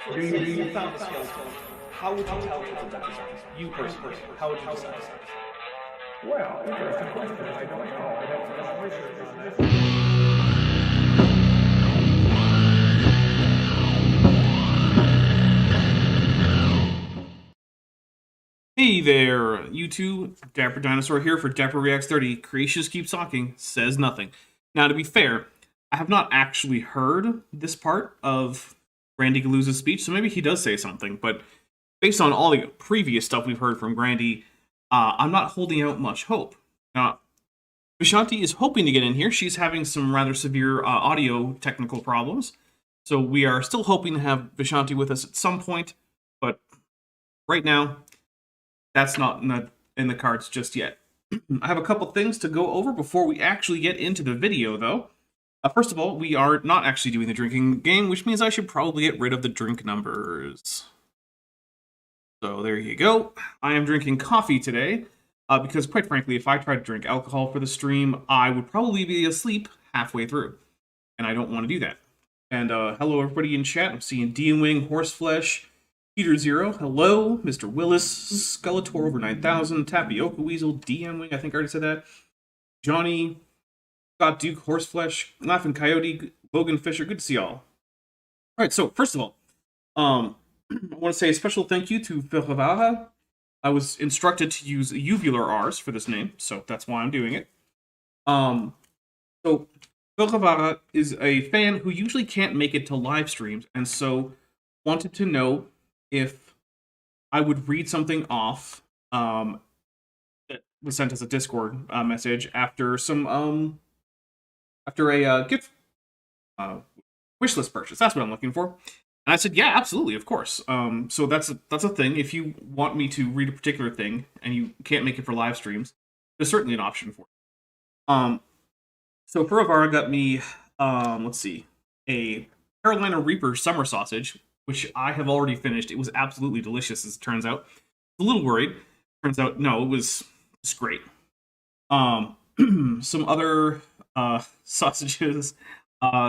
So let's say you found a skeleton. How would you tell if it's a representative? You personally, how would you decide? Well, interesting question. I don't know. I'd have to do some research on that. Hey there, YouTube. Dapper Dinosaur here for Dapper Reacts 30. Creationist keeps talking, says nothing. Now, to be fair, I have not actually heard this part of Grandy Galooza's speech, so maybe he does say something, but based on all the previous stuff we've heard from Grandy, I'm not holding out much hope. Now, Vishanti is hoping to get in here. She's having some rather severe audio technical problems, so we are still hoping to have Vishanti with us at some point, but right now, that's not in the cards just yet. I have a couple things to go over before we actually get into the video, though. First of all, we are not actually doing the drinking game, which means I should probably get rid of the drink numbers. So there you go. I am drinking coffee today, because quite frankly, if I tried to drink alcohol for the stream, I would probably be asleep halfway through, and I don't want to do that. And hello everybody in chat. I'm seeing D-Wing, Horseflesh, Peter Zero, hello, Mr. Willis, Skeletor over 9,000, Tapioca Weasel, DM Wing, I think I already said that, Johnny, Scott Duke, Horseflesh, Laughing Coyote, Logan Fisher, good to see y'all. Alright, so first of all, I want to say a special thank you to Ferravara. I was instructed to use uvular R's for this name, so that's why I'm doing it. So Ferravara is a fan who usually can't make it to live streams, and so wanted to know if I would read something off that was sent as a Discord message after some after a gift wishlist purchase. That's what I'm looking for. And I said, yeah, absolutely, of course. So that's a thing. If you want me to read a particular thing and you can't make it for live streams, there's certainly an option for it. So Ferravara got me, let's see, a Carolina Reaper summer sausage, which I have already finished. It was absolutely delicious, as it turns out. A little worried. Turns out, no, it was great. Some other sausages,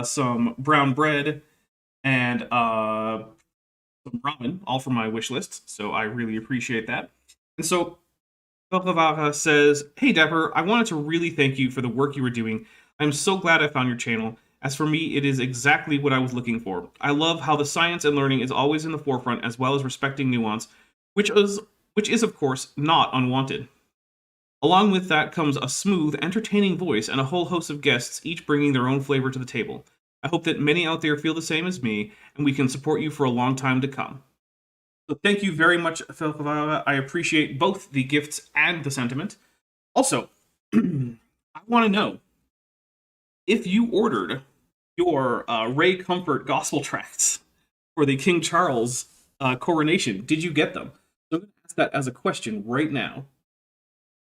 some brown bread, and some ramen, all from my wish list, so I really appreciate that. And so, Velkavara says, hey Dapper, I wanted to really thank you for the work you were doing. I'm so glad I found your channel. As for me, it is exactly what I was looking for. I love how the science and learning is always in the forefront, as well as respecting nuance, which is of course, not unwanted. Along with that comes a smooth, entertaining voice and a whole host of guests, each bringing their own flavor to the table. I hope that many out there feel the same as me, and we can support you for a long time to come. So thank you very much, Felkavara. I appreciate both the gifts and the sentiment. Also, I want to know, if you ordered your Ray Comfort gospel tracts for the King Charles coronation, did you get them? So I'm going to ask that as a question right now.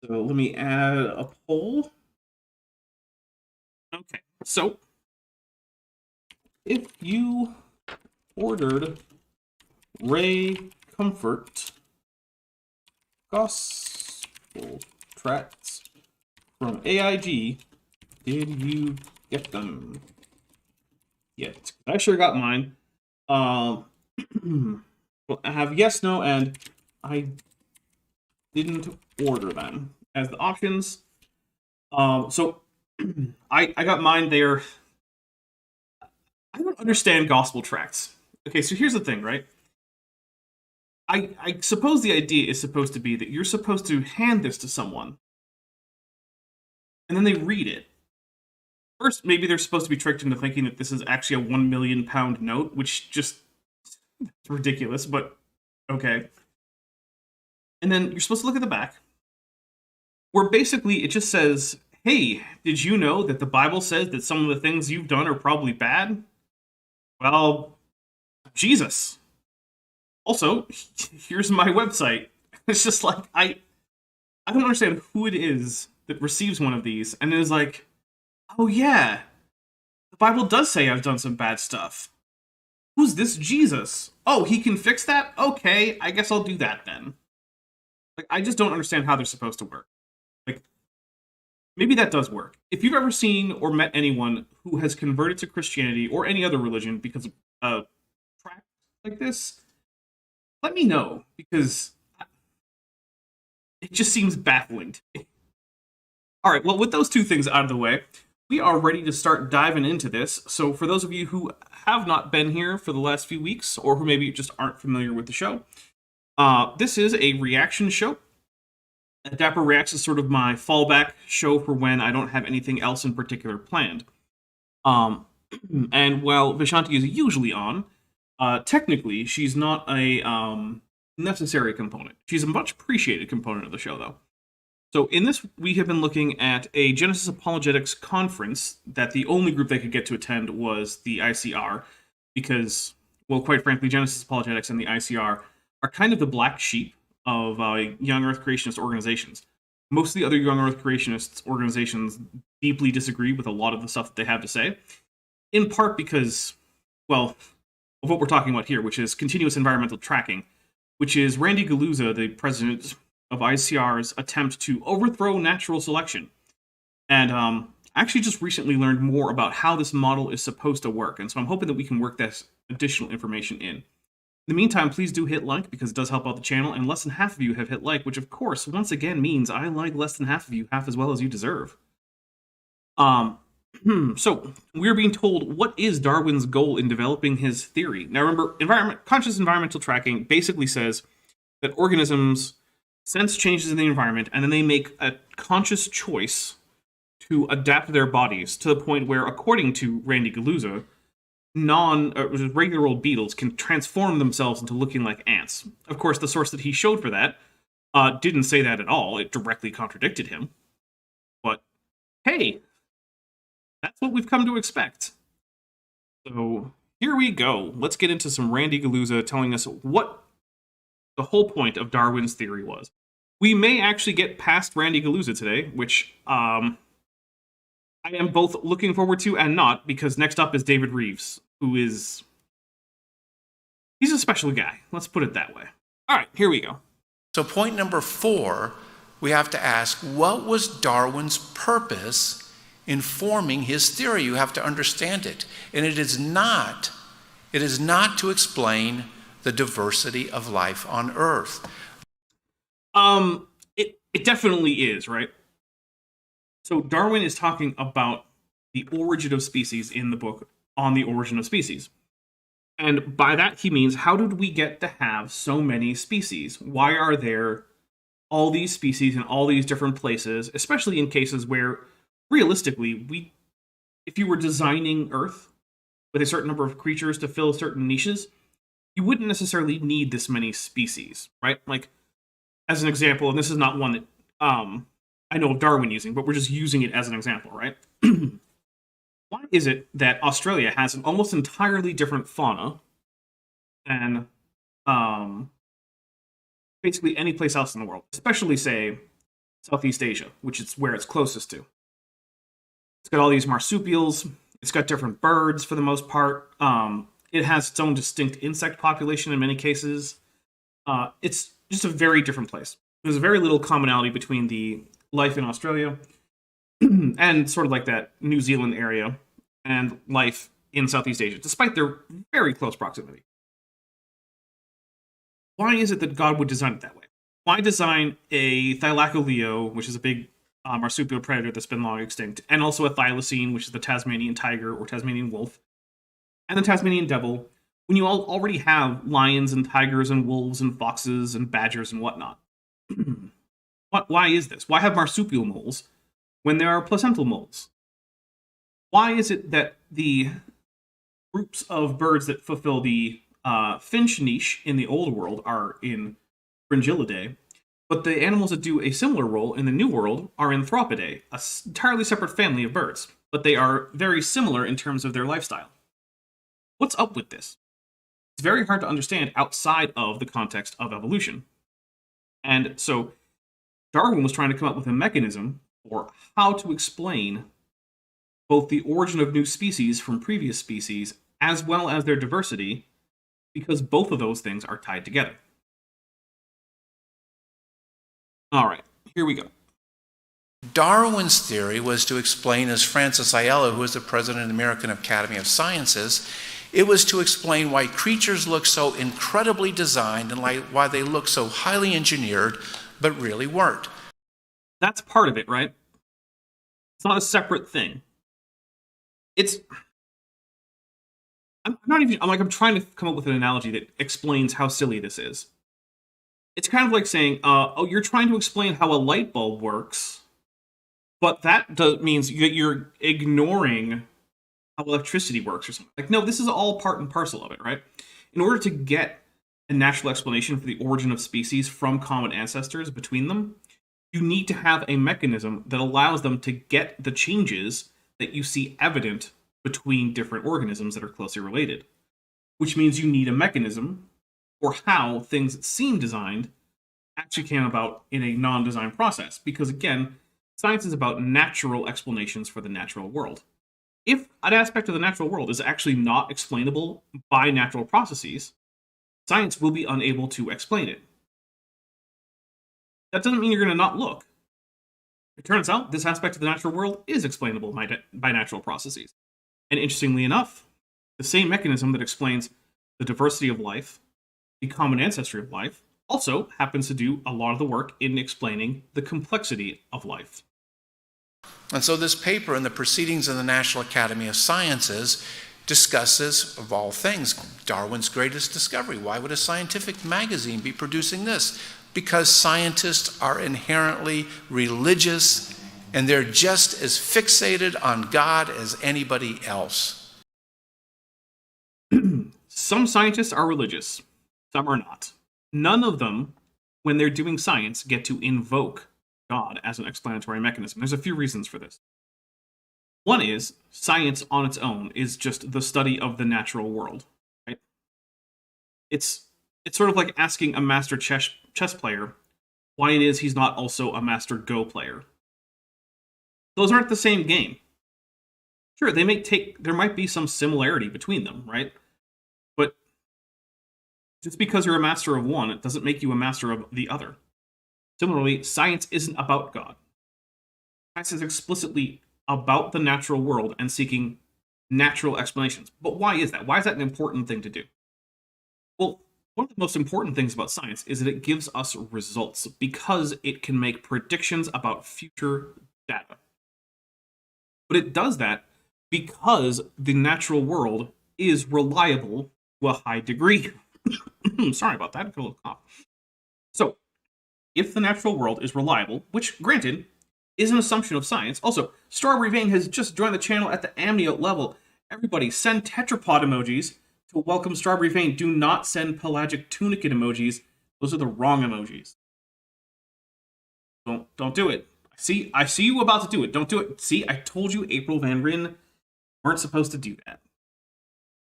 So let me add a poll. Okay, so if you ordered Ray Comfort gospel tracts from AIG, did you get them yet? I sure got mine. Well, I have yes, no, and I didn't order them as the options. So I got mine there. I don't understand gospel tracts. Okay, so here's the thing, right? I suppose the idea is supposed to be that you're supposed to hand this to someone, and then they read it. First, maybe they're supposed to be tricked into thinking that this is actually a £1 million note, which just is ridiculous, but okay. And then you're supposed to look at the back, where basically it just says, hey, did you know that the Bible says that some of the things you've done are probably bad? Well, Jesus. Also, here's my website. It's just like, I don't understand who it is that receives one of these and is like, oh yeah, the Bible does say I've done some bad stuff. Who's this Jesus? Oh, he can fix that? Okay, I guess I'll do that then. Like, I just don't understand how they're supposed to work. Like, maybe that does work. If you've ever seen or met anyone who has converted to Christianity or any other religion because of tract like this, let me know, because it just seems baffling to me. All right, well, with those two things out of the way, we are ready to start diving into this. So for those of you who have not been here for the last few weeks, or who maybe just aren't familiar with the show, this is a reaction show. Dapper Reacts is sort of my fallback show for when I don't have anything else in particular planned. And while Vishanti is usually on, technically she's not a necessary component. She's a much appreciated component of the show, though. So in this, we have been looking at a Genesis Apologetics conference that the only group that could get to attend was the ICR, because, well, quite frankly, Genesis Apologetics and the ICR are kind of the black sheep of young Earth creationist organizations. Most of the other young Earth creationist organizations deeply disagree with a lot of the stuff that they have to say, in part because, well, of what we're talking about here, which is continuous environmental tracking, which is Randy Galuza, the president of ICR's attempt to overthrow natural selection. And I actually just recently learned more about how this model is supposed to work, and so I'm hoping that we can work that additional information in. In the meantime, please do hit like, because it does help out the channel, and less than half of you have hit like, which of course, once again, means I like less than half of you half as well as you deserve. So, we're being told, what is Darwin's goal in developing his theory? Now remember, conscious environmental tracking basically says that organisms sense changes in the environment, and then they make a conscious choice to adapt their bodies to the point where, according to Randy Galuza, regular old beetles can transform themselves into looking like ants. Of course, the source that he showed for that didn't say that at all. It directly contradicted him. But, hey, that's what we've come to expect. So, here we go. Let's get into some Randy Galuza telling us what the whole point of Darwin's theory was. We may actually get past Randy Galuza today, which I am both looking forward to and not, because next up is David Reeves, who is... he's a special guy. Let's put it that way. All right, here we go. So point number 4, we have to ask, what was Darwin's purpose in forming his theory? You have to understand it. And it is not to explain the diversity of life on Earth. It definitely is, right? So Darwin is talking about the origin of species in the book On the Origin of Species. And by that he means, how did we get to have so many species? Why are there all these species in all these different places, especially in cases where, realistically, if you were designing Earth with a certain number of creatures to fill certain niches, you wouldn't necessarily need this many species, right? Like, as an example, and this is not one that I know of Darwin using, but we're just using it as an example, right? Why is it that Australia has an almost entirely different fauna than basically any place else in the world, especially, say, Southeast Asia, which is where it's closest to? It's got all these marsupials, it's got different birds for the most part, it has its own distinct insect population in many cases. It's just a very different place. There's very little commonality between the life in Australia and sort of like that New Zealand area and life in Southeast Asia, despite their very close proximity. Why is it that God would design it that way? Why design a Thylacoleo, which is a big marsupial predator that's been long extinct, and also a thylacine, which is the Tasmanian tiger or Tasmanian wolf, and the Tasmanian devil, when you already have lions and tigers and wolves and foxes and badgers and whatnot? Why is this? Why have marsupial moles when there are placental moles? Why is it that the groups of birds that fulfill the finch niche in the old world are in Fringillidae, but the animals that do a similar role in the new world are in Thropidae, an entirely separate family of birds, but they are very similar in terms of their lifestyle? What's up with this? It's very hard to understand outside of the context of evolution. And so Darwin was trying to come up with a mechanism for how to explain both the origin of new species from previous species as well as their diversity, because both of those things are tied together. All right, here we go. Darwin's theory was to explain, as Francis Aiello, who is the president of the American Academy of Sciences, It was to explain why creatures look so incredibly designed and why they look so highly engineered, but really weren't. That's part of it, right? It's not a separate thing. I'm trying to come up with an analogy that explains how silly this is. It's kind of like saying, you're trying to explain how a light bulb works, but that means that you're ignoring how electricity works or something. Like, no, this is all part and parcel of it, right? In order to get a natural explanation for the origin of species from common ancestors between them, you need to have a mechanism that allows them to get the changes that you see evident between different organisms that are closely related. Which means you need a mechanism for how things that seem designed actually came about in a non-design process. Because again, science is about natural explanations for the natural world. If an aspect of the natural world is actually not explainable by natural processes, science will be unable to explain it. That doesn't mean you're going to not look. It turns out this aspect of the natural world is explainable by natural processes. And interestingly enough, the same mechanism that explains the diversity of life, the common ancestry of life, also happens to do a lot of the work in explaining the complexity of life. And so this paper in the Proceedings of the National Academy of Sciences discusses, of all things, Darwin's greatest discovery. Why would a scientific magazine be producing this? Because scientists are inherently religious, and they're just as fixated on God as anybody else. Some scientists are religious, some are not. None of them, when they're doing science, get to invoke God as an explanatory mechanism. There's a few reasons for this. One is, science on its own is just the study of the natural world, right? It's sort of like asking a master chess player why it is he's not also a master Go player. Those aren't the same game. Sure, there might be some similarity between them, right? But just because you're a master of one, it doesn't make you a master of the other. Similarly, science isn't about God. Science is explicitly about the natural world and seeking natural explanations. But why is that? Why is that an important thing to do? Well, one of the most important things about science is that it gives us results because it can make predictions about future data. But it does that because the natural world is reliable to a high degree. Sorry about that, got a little cough. So, if the natural world is reliable, which, granted, is an assumption of science. Also, Strawberry Vein has just joined the channel at the amniote level. Everybody, send tetrapod emojis to welcome Strawberry Vein. Do not send pelagic tunicate emojis. Those are the wrong emojis. Don't do it. I see you about to do it. Don't do it. See, I told you April Van Ryn weren't supposed to do that.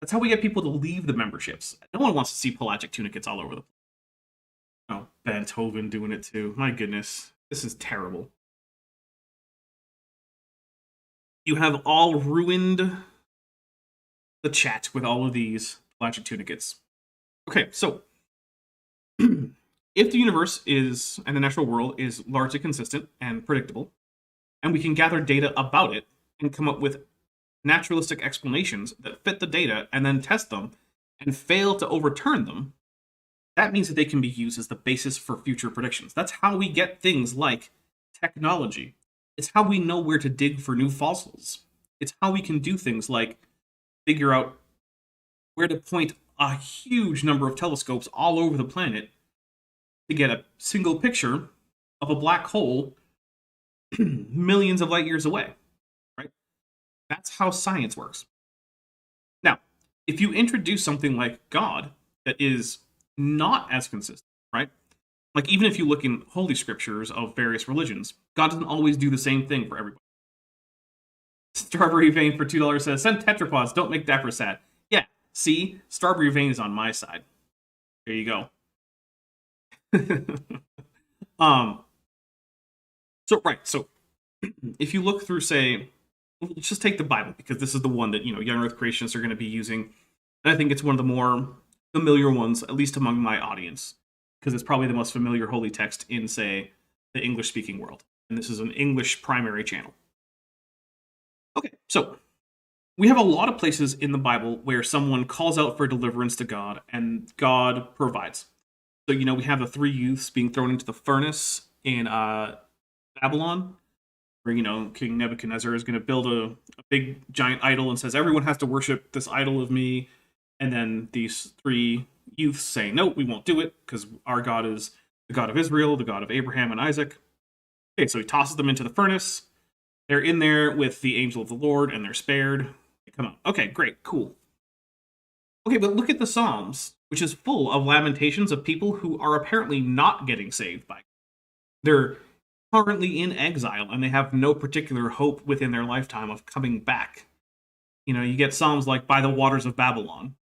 That's how we get people to leave the memberships. No one wants to see pelagic tunicates all over the place. Oh, Beethoven doing it too. My goodness. This is terrible. You have all ruined the chat with all of these pelagic tunicates. Okay, so if the universe and the natural world is largely consistent and predictable, and we can gather data about it and come up with naturalistic explanations that fit the data and then test them and fail to overturn them, that means that they can be used as the basis for future predictions. That's how we get things like technology. It's how we know where to dig for new fossils. It's how we can do things like figure out where to point a huge number of telescopes all over the planet to get a single picture of a black hole millions of light years away, right? That's how science works. Now, if you introduce something like God that is not as consistent, right? Like, even if you look in holy scriptures of various religions, God doesn't always do the same thing for everybody. Strawberry Vein for $2 says, send tetrapods, don't make Dapper sad. Yeah, see? Strawberry Vein is on my side. There you go. So if you look through, say, let's just take the Bible, because this is the one that, young earth creationists are going to be using. And I think it's one of the more familiar ones, at least among my audience, because it's probably the most familiar holy text in, say, the English-speaking world. And this is an English primary channel. Okay, so we have a lot of places in the Bible where someone calls out for deliverance to God, and God provides. So, we have the 3 youths being thrown into the furnace in Babylon, where, King Nebuchadnezzar is going to build a big giant idol and says, everyone has to worship this idol of me. And then these 3 youths say, no, we won't do it, because our God is the God of Israel, the God of Abraham and Isaac. Okay, so he tosses them into the furnace. They're in there with the angel of the Lord, and they're spared. Come on. Okay, great, cool. Okay, but look at the Psalms, which is full of lamentations of people who are apparently not getting saved by God. They're currently in exile, and they have no particular hope within their lifetime of coming back. You get Psalms like By the Waters of Babylon,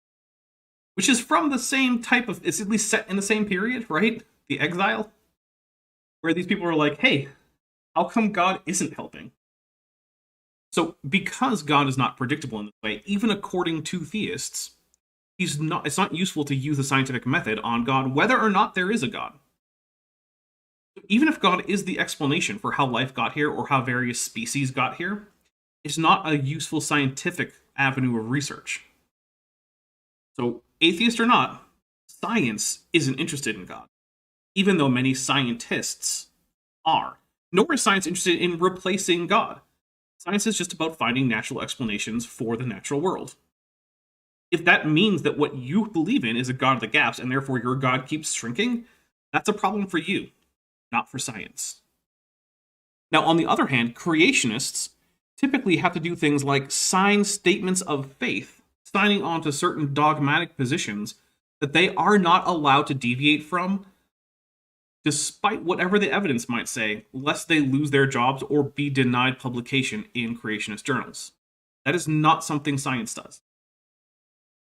which is from the same type of, it's at least set in the same period, right? The exile, where these people are like, hey, how come God isn't helping? So because God is not predictable in this way, even according to theists, it's not useful to use the scientific method on God, whether or not there is a God. Even if God is the explanation for how life got here or how various species got here, it's not a useful scientific avenue of research. So, atheist or not, science isn't interested in God, even though many scientists are. Nor is science interested in replacing God. Science is just about finding natural explanations for the natural world. If that means that what you believe in is a God of the gaps, and therefore your God keeps shrinking, that's a problem for you, not for science. Now, on the other hand, creationists typically have to do things like sign statements of faith, signing on to certain dogmatic positions that they are not allowed to deviate from, despite whatever the evidence might say, lest they lose their jobs or be denied publication in creationist journals. That is not something science does.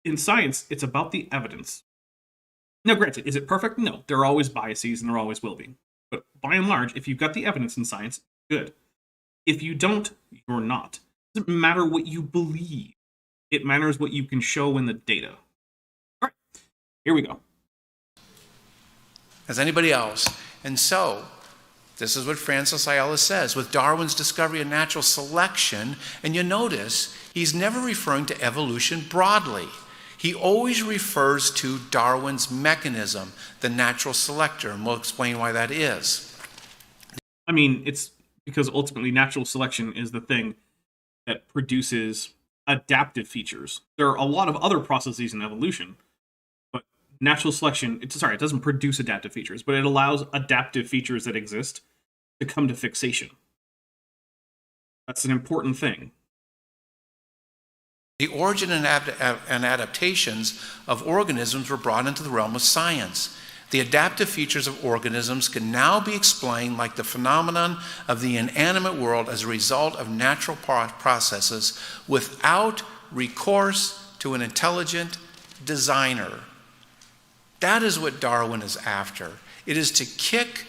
In science, it's about the evidence. Now, granted, is it perfect? No. There are always biases, and there always will be. But by and large, if you've got the evidence in science, good. If you don't, you're not. It doesn't matter what you believe. It matters what you can show in the data. All right, here we go. As anybody else. And so, this is what Francis Ayala says. With Darwin's discovery of natural selection, and you notice, he's never referring to evolution broadly. He always refers to Darwin's mechanism, the natural selector, and we'll explain why that is. I mean, it's because ultimately natural selection is the thing that produces adaptive features. There are a lot of other processes in evolution, but natural selection, it doesn't produce adaptive features, but it allows adaptive features that exist to come to fixation. That's an important thing. The origin and adaptations of organisms were brought into the realm of science. The adaptive features of organisms can now be explained like the phenomenon of the inanimate world as a result of natural processes without recourse to an intelligent designer. That is what Darwin is after. It is to kick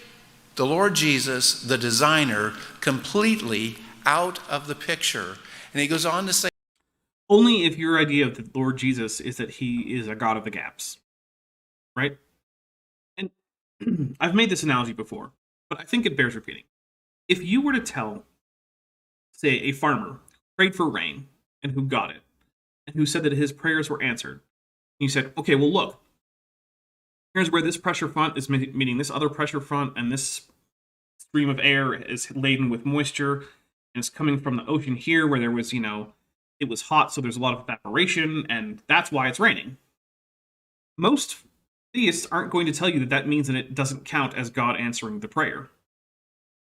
the Lord Jesus, the designer, completely out of the picture. And he goes on to say, only if your idea of the Lord Jesus is that he is a God of the gaps, right? And I've made this analogy before, but I think it bears repeating. If you were to tell, say, a farmer who prayed for rain and who got it, and who said that his prayers were answered, and you said, okay, well, look, here's where this pressure front is meeting this other pressure front, and this stream of air is laden with moisture, and it's coming from the ocean here where there was, it was hot, so there's a lot of evaporation, and that's why it's raining. Most theists aren't going to tell you that that means that it doesn't count as God answering the prayer,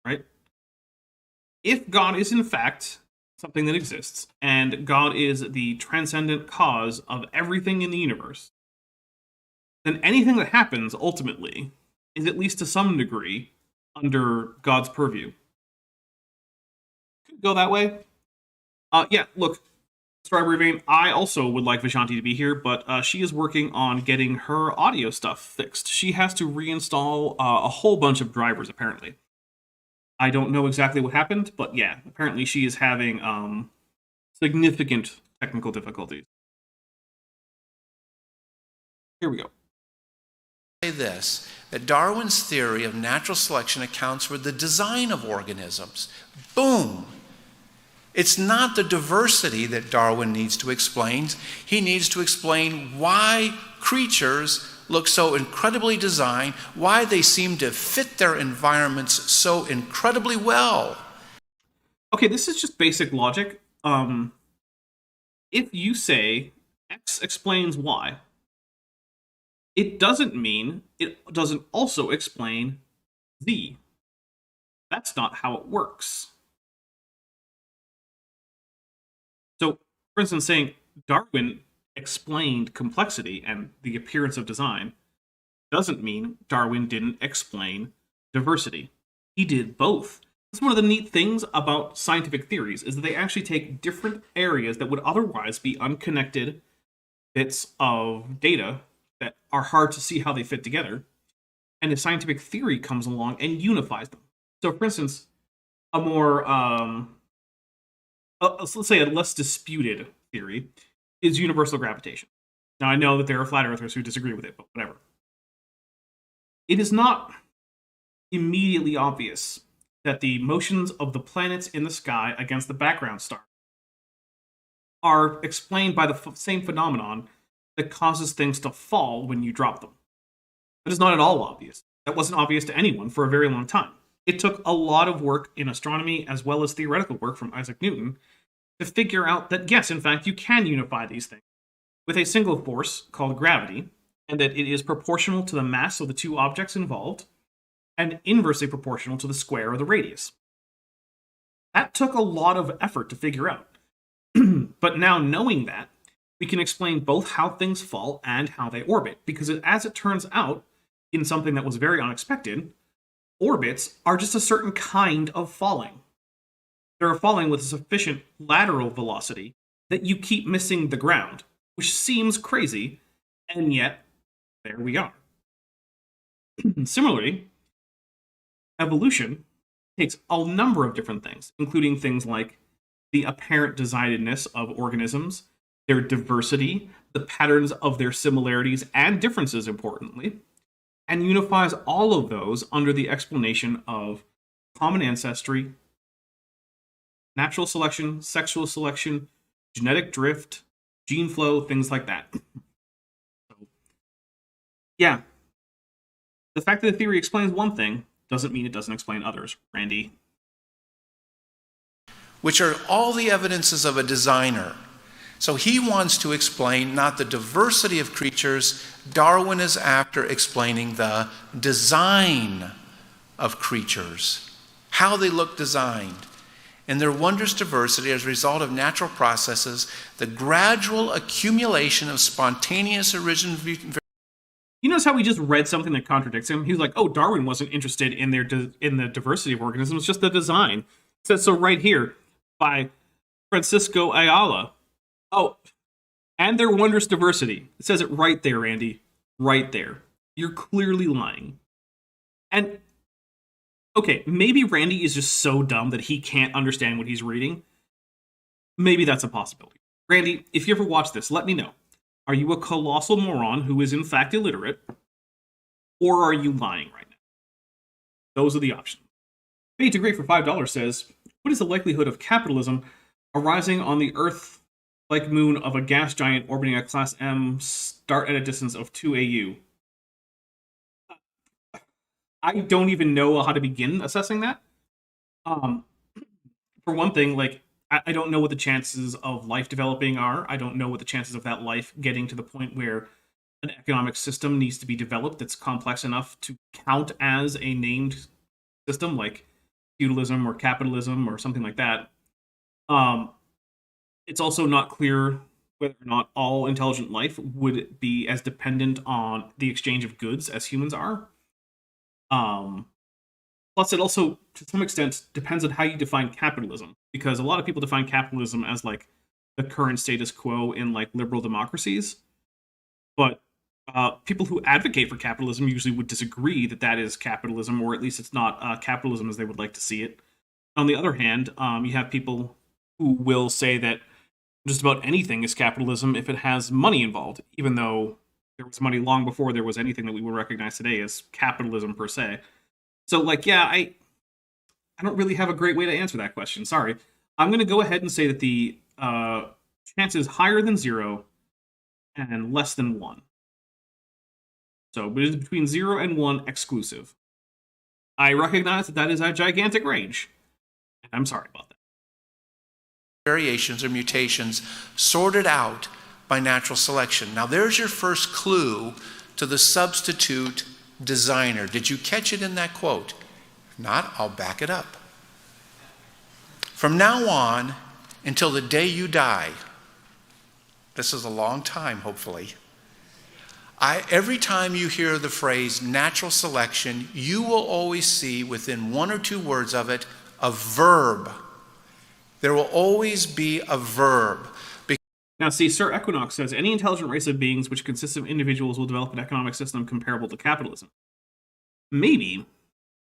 right? If God is in fact something that exists, and God is the transcendent cause of everything in the universe, then anything that happens ultimately is at least to some degree under God's purview. Could go that way. Yeah, look, Strawberry Vein, I also would like Vishanti to be here, but she is working on getting her audio stuff fixed. She has to reinstall a whole bunch of drivers, apparently. I don't know exactly what happened, but yeah, apparently she is having significant technical difficulties. Here we go. Say this, that Darwin's theory of natural selection accounts for the design of organisms. Boom! It's not the diversity that Darwin needs to explain. He needs to explain why creatures look so incredibly designed, why they seem to fit their environments so incredibly well. Okay, this is just basic logic. If you say X explains Y, it doesn't mean it doesn't also explain Z. That's not how it works. So, for instance, saying Darwin explained complexity and the appearance of design doesn't mean Darwin didn't explain diversity. He did both. That's one of the neat things about scientific theories, is that they actually take different areas that would otherwise be unconnected bits of data that are hard to see how they fit together, and a scientific theory comes along and unifies them. So, for instance, a more, let's say a less disputed theory is universal gravitation. Now, I know that there are flat earthers who disagree with it, but whatever. It is not immediately obvious that the motions of the planets in the sky against the background star are explained by the same phenomenon that causes things to fall when you drop them. That is not at all obvious. That wasn't obvious to anyone for a very long time. It took a lot of work in astronomy as well as theoretical work from Isaac Newton to figure out that, yes, in fact, you can unify these things with a single force called gravity, and that it is proportional to the mass of the two objects involved, and inversely proportional to the square of the radius. That took a lot of effort to figure out. But now, knowing that, we can explain both how things fall and how they orbit, because as it turns out, in something that was very unexpected, orbits are just a certain kind of falling. They're falling with a sufficient lateral velocity that you keep missing the ground, which seems crazy, and yet, there we are. Similarly, evolution takes a number of different things, including things like the apparent designedness of organisms, their diversity, the patterns of their similarities and differences, importantly, and unifies all of those under the explanation of common ancestry, natural selection, sexual selection, genetic drift, gene flow, things like that. So, yeah. The fact that the theory explains one thing doesn't mean it doesn't explain others, Randy. Which are all the evidences of a designer. So he wants to explain not the diversity of creatures. Darwin is after explaining the design of creatures, how they look designed, and their wondrous diversity as a result of natural processes, the gradual accumulation of spontaneous origin. You notice how we just read something that contradicts him? He was like, oh, Darwin wasn't interested in in the diversity of organisms, just the design. It says so right here by Francisco Ayala. Oh, and their wondrous diversity. It says it right there, Andy. Right there. You're clearly lying. And, okay, maybe Randy is just so dumb that he can't understand what he's reading. Maybe that's a possibility. Randy, if you ever watch this, let me know. Are you a colossal moron who is in fact illiterate? Or are you lying right now? Those are the options. Pay to Great for $5 says, what is the likelihood of capitalism arising on the Earth like moon of a gas giant orbiting a class M start at a distance of 2 AU? I don't even know how to begin assessing that. For one thing, like, I don't know what the chances of life developing are. I don't know what the chances of that life getting to the point where an economic system needs to be developed that's complex enough to count as a named system, like feudalism or capitalism or something like that. It's also not clear whether or not all intelligent life would be as dependent on the exchange of goods as humans are. Plus, it also, to some extent, depends on how you define capitalism, because a lot of people define capitalism as, like, the current status quo in, like, liberal democracies. But people who advocate for capitalism usually would disagree that that is capitalism, or at least it's not capitalism as they would like to see it. On the other hand, you have people who will say that just about anything is capitalism if it has money involved, even though there was money long before there was anything that we would recognize today as capitalism per se. So, like, yeah, I don't really have a great way to answer that question. Sorry. I'm going to go ahead and say that the chance is higher than 0 and less than 1. So it is between 0 and 1 exclusive. I recognize that is a gigantic range. I'm sorry about that. Variations or mutations sorted out by natural selection. Now there's your first clue to the substitute designer. Did you catch it in that quote? If not, I'll back it up. From now on until the day you die, this is a long time, hopefully, every time you hear the phrase natural selection, you will always see within 1 or 2 words of it a verb. There will always be a verb. Now, see, Sir Equinox says, any intelligent race of beings which consists of individuals will develop an economic system comparable to capitalism. Maybe,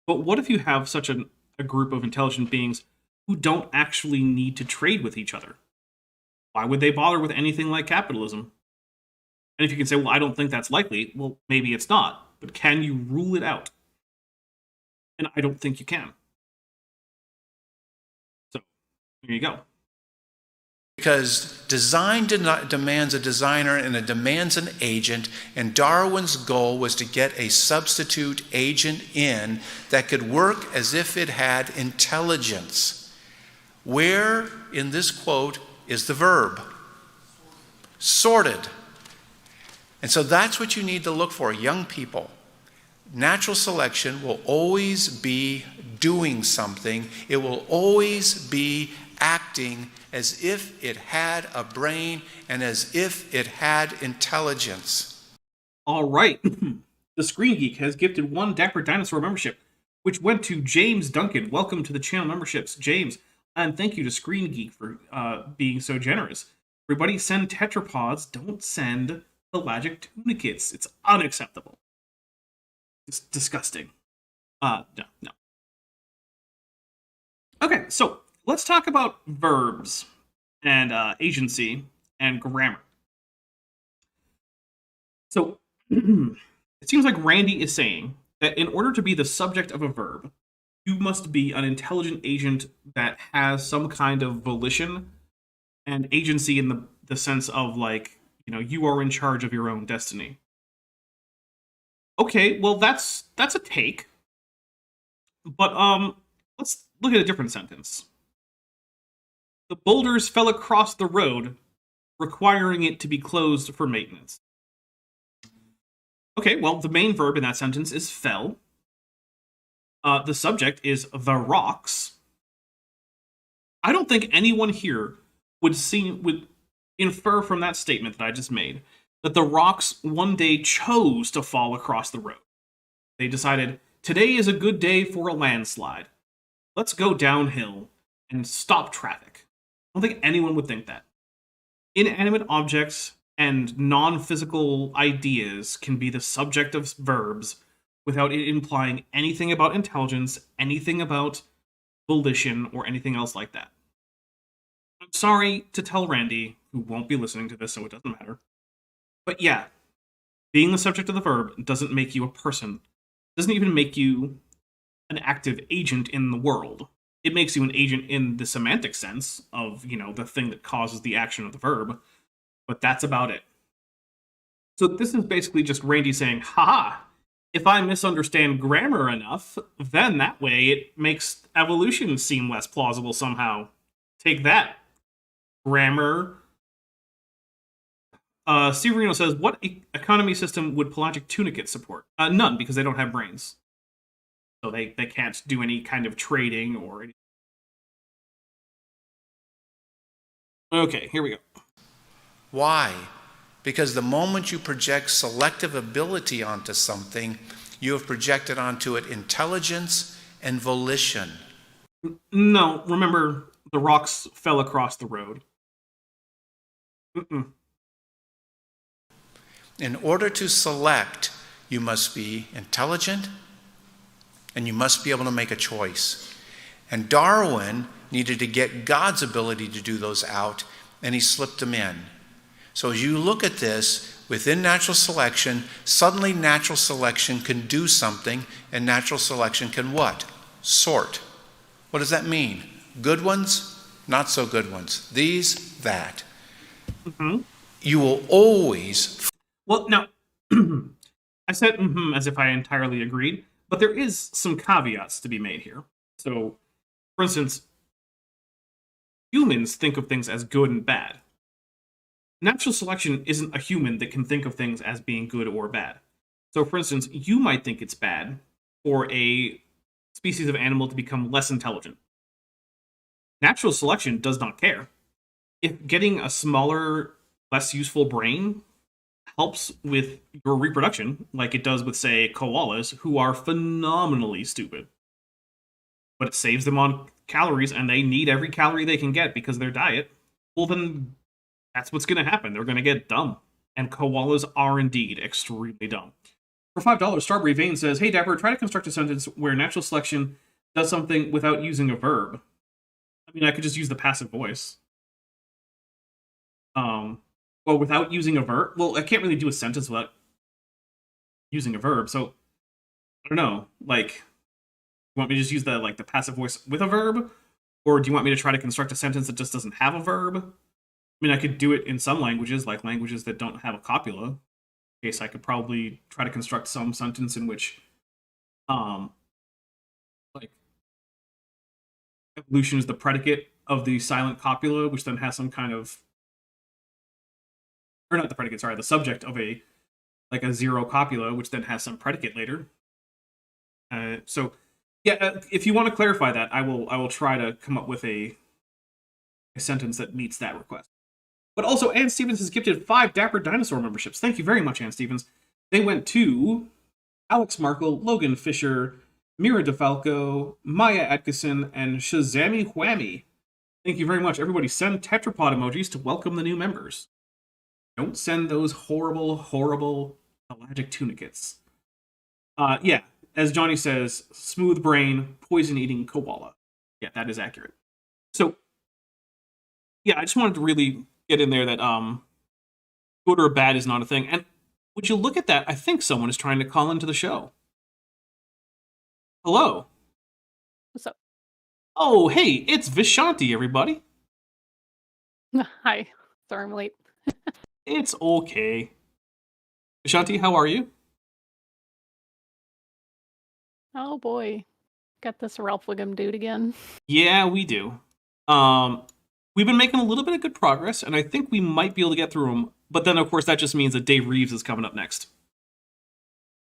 but what if you have such a group of intelligent beings who don't actually need to trade with each other? Why would they bother with anything like capitalism? And if you can say, well, I don't think that's likely, well, maybe it's not, but can you rule it out? And I don't think you can. So, there you go. Because design demands a designer and it demands an agent, and Darwin's goal was to get a substitute agent in that could work as if it had intelligence. Where in this quote is the verb? Sorted. And so that's what you need to look for, young people. Natural selection will always be doing something. It will always be acting as if it had a brain and as if it had intelligence. All right. The Screen Geek has gifted 1 Dapper Dinosaur membership, which went to James Duncan. Welcome to the channel memberships, James. And thank you to Screen Geek for being so generous. Everybody send tetrapods. Don't send pelagic tunicates. It's unacceptable. It's disgusting. No. Okay, so let's talk about verbs and agency and grammar. So it seems like Randy is saying that in order to be the subject of a verb, you must be an intelligent agent that has some kind of volition and agency in the sense of, like, you know, you are in charge of your own destiny. Okay, well, that's a take. But let's look at a different sentence. The boulders fell across the road, requiring it to be closed for maintenance. Okay, well, the main verb in that sentence is fell. The subject is the rocks. I don't think anyone here would infer from that statement that I just made that the rocks one day chose to fall across the road. They decided, today is a good day for a landslide. Let's go downhill and stop traffic. I don't think anyone would think that. Inanimate objects and non-physical ideas can be the subject of verbs without it implying anything about intelligence, anything about volition, or anything else like that. I'm sorry to tell Randy, who won't be listening to this, so it doesn't matter. But yeah, being the subject of the verb doesn't make you a person. It doesn't even make you an active agent in the world. It makes you an agent in the semantic sense of, you know, the thing that causes the action of the verb. But that's about it. So this is basically just Randy saying, haha, if I misunderstand grammar enough, then that way it makes evolution seem less plausible somehow. Take that, grammar. Severino says, what economy system would pelagic tunicates support? None, because they don't have brains. So they can't do any kind of trading or anything. Okay, here we go. Why? Because the moment you project selective ability onto something, you have projected onto it intelligence and volition. No, remember, the rocks fell across the road. In order to select, you must be intelligent and you must be able to make a choice. And Darwin needed to get God's ability to do those out, and he slipped them in. So as you look at this, within natural selection, suddenly natural selection can do something, and natural selection can what? Sort. What does that mean? Good ones not so good ones. These, that. Mm-hmm. You will always... Well, now, I said as if I entirely agreed, but there is some caveats to be made here. So, for instance, humans think of things as good and bad. Natural selection isn't a human that can think of things as being good or bad. So, for instance, you might think it's bad for a species of animal to become less intelligent. Natural selection does not care. If getting a smaller, less useful brain helps with your reproduction, like it does with, say, koalas, who are phenomenally stupid, but it saves them on calories, and they need every calorie they can get because of their diet, well, then that's what's going to happen. They're going to get dumb. And koalas are indeed extremely dumb. For $5, Strawberry Vane says, "Hey, Dapper, try to construct a sentence where natural selection does something without using a verb." I mean, I could just use the passive voice. Well, without using a verb? Well, I can't really do a sentence without using a verb, so I don't know. Like, you want me to just use the passive voice with a verb? Or do you want me to try to construct a sentence that just doesn't have a verb? I mean, I could do it in some languages, like languages that don't have a copula. In case I could probably try to construct some sentence in which, like, evolution is the predicate of the silent copula, which then has some kind of, or not the predicate, sorry, the subject of a zero copula, which then has some predicate later. So, yeah, if you want to clarify that, I will try to come up with a sentence that meets that request. But also, Ann Stevens has gifted 5 Dapper Dinosaur memberships. Thank you very much, Ann Stevens. They went to Alex Markle, Logan Fisher, Mira DeFalco, Maya Atkinson, and Shazammy Whammy. Thank you very much. Everybody send tetrapod emojis to welcome the new members. Don't send those horrible, horrible pelagic tunicates. Yeah, as Johnny says, smooth brain, poison-eating koala. Yeah, that is accurate. So, yeah, I just wanted to really get in there that good or bad is not a thing. And would you look at that? I think someone is trying to call into the show. Hello. What's up? Oh, hey, it's Vishanti, everybody. Hi. Sorry I'm late. It's okay. Vishanti, how are you? Oh boy. Got this Ralph Wiggum dude again. Yeah, we do. We've been making a little bit of good progress, and I think we might be able to get through them. But then, of course, that just means that Dave Reeves is coming up next.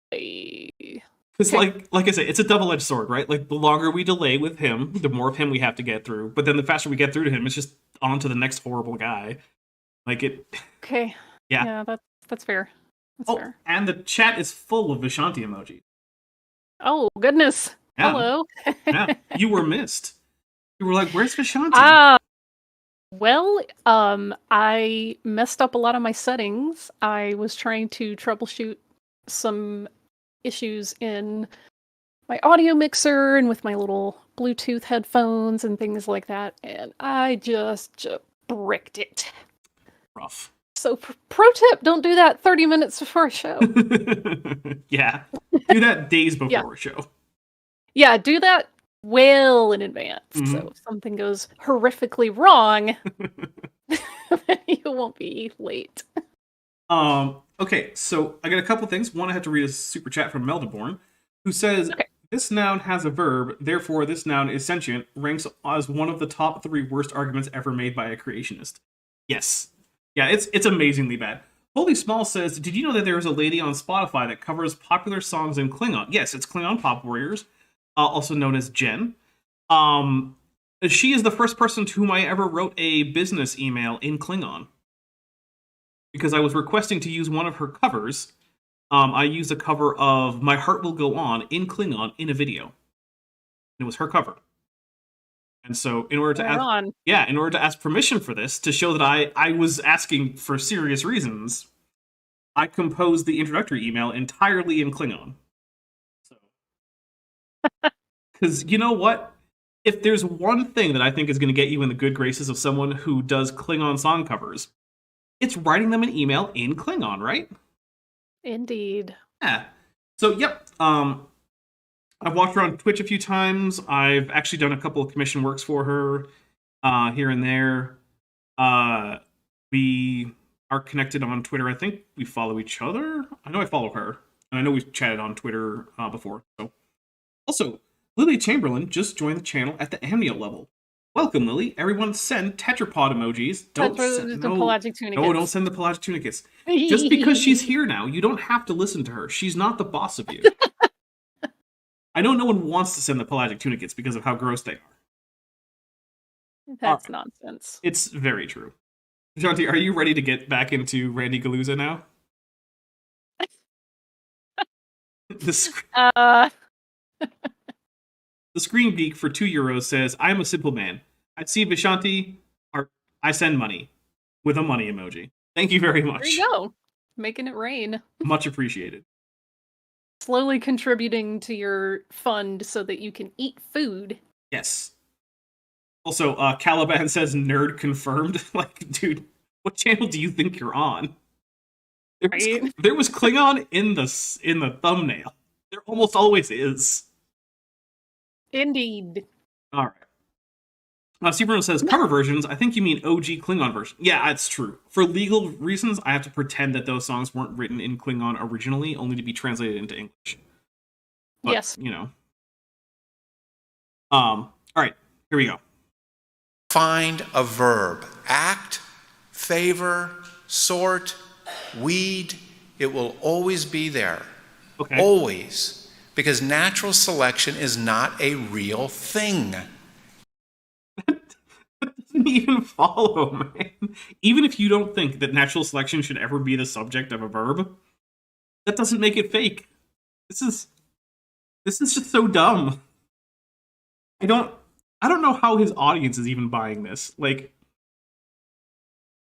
Because, like I say, it's a double-edged sword, right? Like, the longer we delay with him, the more of him we have to get through. But then the faster we get through to him, it's just on to the next horrible guy. Like it. Okay. Yeah. Yeah, that's fair. That's fair. And the chat is full of Vishanti emoji. Oh goodness. Yeah. Hello. Yeah. You were missed. You were like, "Where's Vishanti?" Well, I messed up a lot of my settings. I was trying to troubleshoot some issues in my audio mixer and with my little Bluetooth headphones and things like that, and I just bricked it. Rough. So, pro tip, don't do that 30 minutes before a show. Yeah. Do that days before a show. Yeah, do that well in advance. Mm-hmm. So if something goes horrifically wrong, then you won't be late. Okay, so I got a couple things. One, I have to read a super chat from Meldaborn, who says, "This noun has a verb, therefore this noun is sentient, ranks as one of the top 3 worst arguments ever made by a creationist." Yes. Yeah, it's amazingly bad. Holy Small says, "Did you know that there is a lady on Spotify that covers popular songs in Klingon?" Yes, it's Klingon Pop Warriors, also known as Jen. She is the first person to whom I ever wrote a business email in Klingon. Because I was requesting to use one of her covers. I used a cover of My Heart Will Go On in Klingon in a video. And it was her cover. And so in order to ask permission for this, to show that I was asking for serious reasons, I composed the introductory email entirely in Klingon. Because you know what? If there's one thing that I think is going to get you in the good graces of someone who does Klingon song covers, it's writing them an email in Klingon, right? Indeed. Yeah. So, yep. I've watched her on Twitch a few times. I've actually done a couple of commission works for her. here and there. We are connected on Twitter. I think we follow each other. I know I follow her. And I know we've chatted on Twitter before. So, also, Lily Chamberlain just joined the channel at the Amnio level. Welcome, Lily. Everyone send tetrapod emojis. Don't send the pelagic tunicates. No, don't send the pelagic tunicates. Just because she's here now, you don't have to listen to her. She's not the boss of you. I know no one wants to send the pelagic tunicates because of how gross they are. That's nonsense. It's very true. Shanti, are you ready to get back into Randy Galuza now? The Screen Geek for €2 says, I'm a simple man. I see Vishanti, or I send money with a money emoji. Thank you very much. There you go. Making it rain. Much appreciated. Slowly contributing to your fund so that you can eat food. Yes. Also, Caliban says nerd confirmed. Like, dude, what channel do you think you're on? There was Klingon in the thumbnail. There almost always is. Indeed. All right. Steve says, cover versions, I think you mean OG Klingon version. Yeah, that's true. For legal reasons, I have to pretend that those songs weren't written in Klingon originally, only to be translated into English. But, yes. You know. All right, here we go. Find a verb. Act, favor, sort, weed. It will always be there. Okay. Always. Because natural selection is not a real thing. That doesn't even follow, man. Even if you don't think that natural selection should ever be the subject of a verb, that doesn't make it fake. This is just so dumb. I don't know how his audience is even buying this. Like,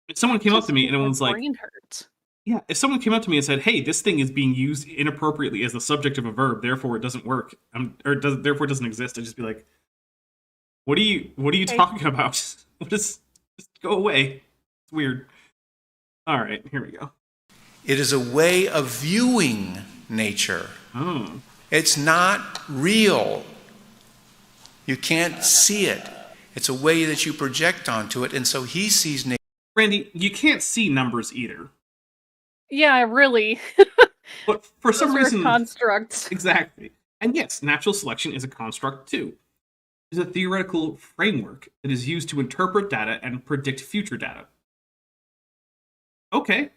if someone came up to me and it was like, brain hurts. Yeah, if someone came up to me and said, "Hey, this thing is being used inappropriately as the subject of a verb, therefore it doesn't work, therefore it doesn't exist," I'd just be like, "What are you talking about? Just go away. It's weird." All right, here we go. It is a way of viewing nature. Oh. It's not real. You can't see it. It's a way that you project onto it, and so he sees nature. Randy, you can't see numbers either. Yeah, really. But for some reason, constructs. Exactly. And yes, natural selection is a construct too. It's a theoretical framework that is used to interpret data and predict future data. Okay.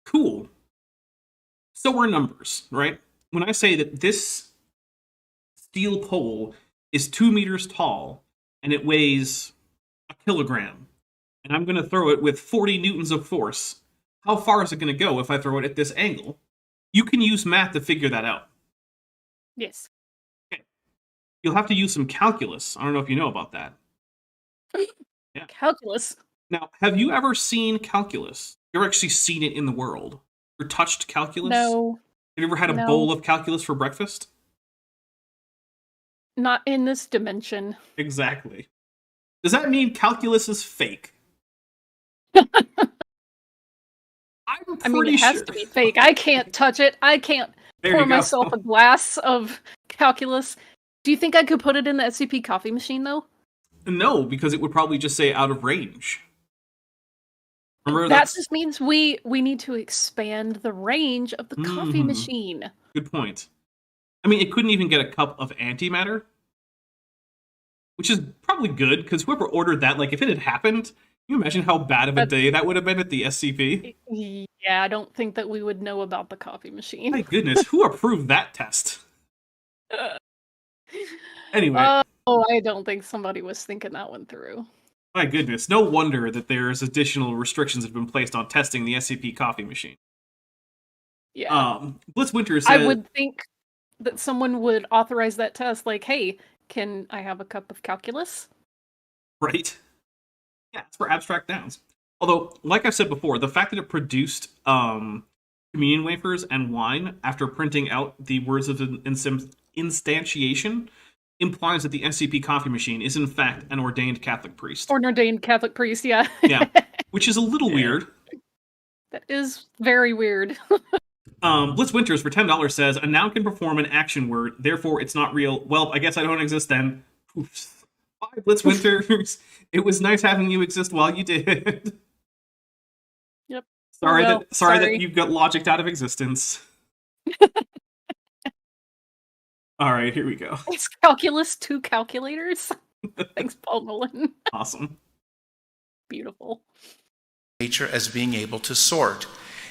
Cool. So are numbers, right? When I say that this steel pole is 2 meters tall and it weighs a kilogram, and I'm going to throw it with 40 newtons of force, how far is it going to go if I throw it at this angle? You can use math to figure that out. Yes. Okay. You'll have to use some calculus. I don't know if you know about that. Yeah. Calculus? Now, have you ever seen calculus? You ever actually seen it in the world? Or touched calculus? No. Have you ever had a bowl of calculus for breakfast? Not in this dimension. Exactly. Does that mean calculus is fake? I mean, it has to be fake. I can't touch it. I can't pour myself a glass of calculus. Do you think I could put it in the SCP coffee machine, though? No, because it would probably just say out of range. Remember, that just means we need to expand the range of the coffee machine. Good point. I mean, it couldn't even get a cup of antimatter, which is probably good, because whoever ordered that, like, if it had happened, can you imagine how bad of a day that would have been at the SCP? Yeah, I don't think that we would know about the coffee machine. My goodness, who approved that test? Anyway. I don't think somebody was thinking that one through. My goodness, no wonder that there's additional restrictions that have been placed on testing the SCP coffee machine. Yeah. Blitzwinter said, I would think that someone would authorize that test, like, hey, can I have a cup of calculus? Right. Yeah, it's for abstract nouns. Although, like I've said before, the fact that it produced communion wafers and wine after printing out the words of instantiation implies that the SCP coffee machine is in fact an ordained Catholic priest. Or an ordained Catholic priest, yeah. Yeah, which is a little weird. That is very weird. Blitz Winters for $10 says, a noun can perform an action word, therefore it's not real. Well, I guess I don't exist then. Oops. Bye, Blitz Winters. It was nice having you exist while you did. Yep. Sorry Well, that sorry. you got logicked out of existence. All right, here we go. It's calculus 2 calculators. Thanks, Paul Nolan. Awesome. Beautiful. Nature as being able to sort.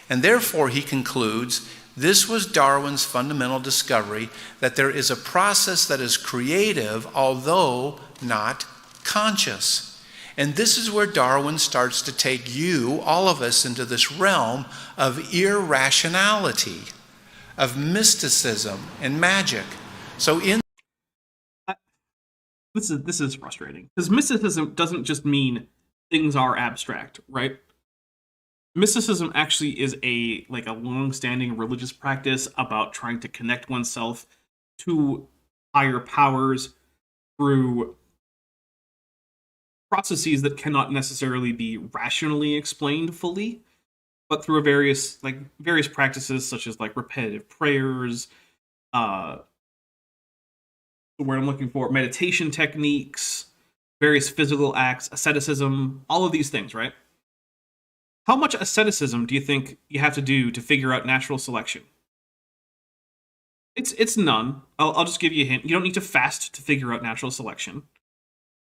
And therefore, he concludes, this was Darwin's fundamental discovery that there is a process that is creative, although not conscious. And this is where Darwin starts to take you, all of us, into this realm of irrationality, of mysticism and magic. So in this is frustrating because mysticism doesn't just mean things are abstract, right? Mysticism actually is a long-standing religious practice about trying to connect oneself to higher powers through processes that cannot necessarily be rationally explained fully, but through various practices such as repetitive prayers, the word I'm looking for, meditation techniques, various physical acts, asceticism, all of these things, right? How much asceticism do you think you have to do to figure out natural selection? It's none. I'll just give you a hint. You don't need to fast to figure out natural selection.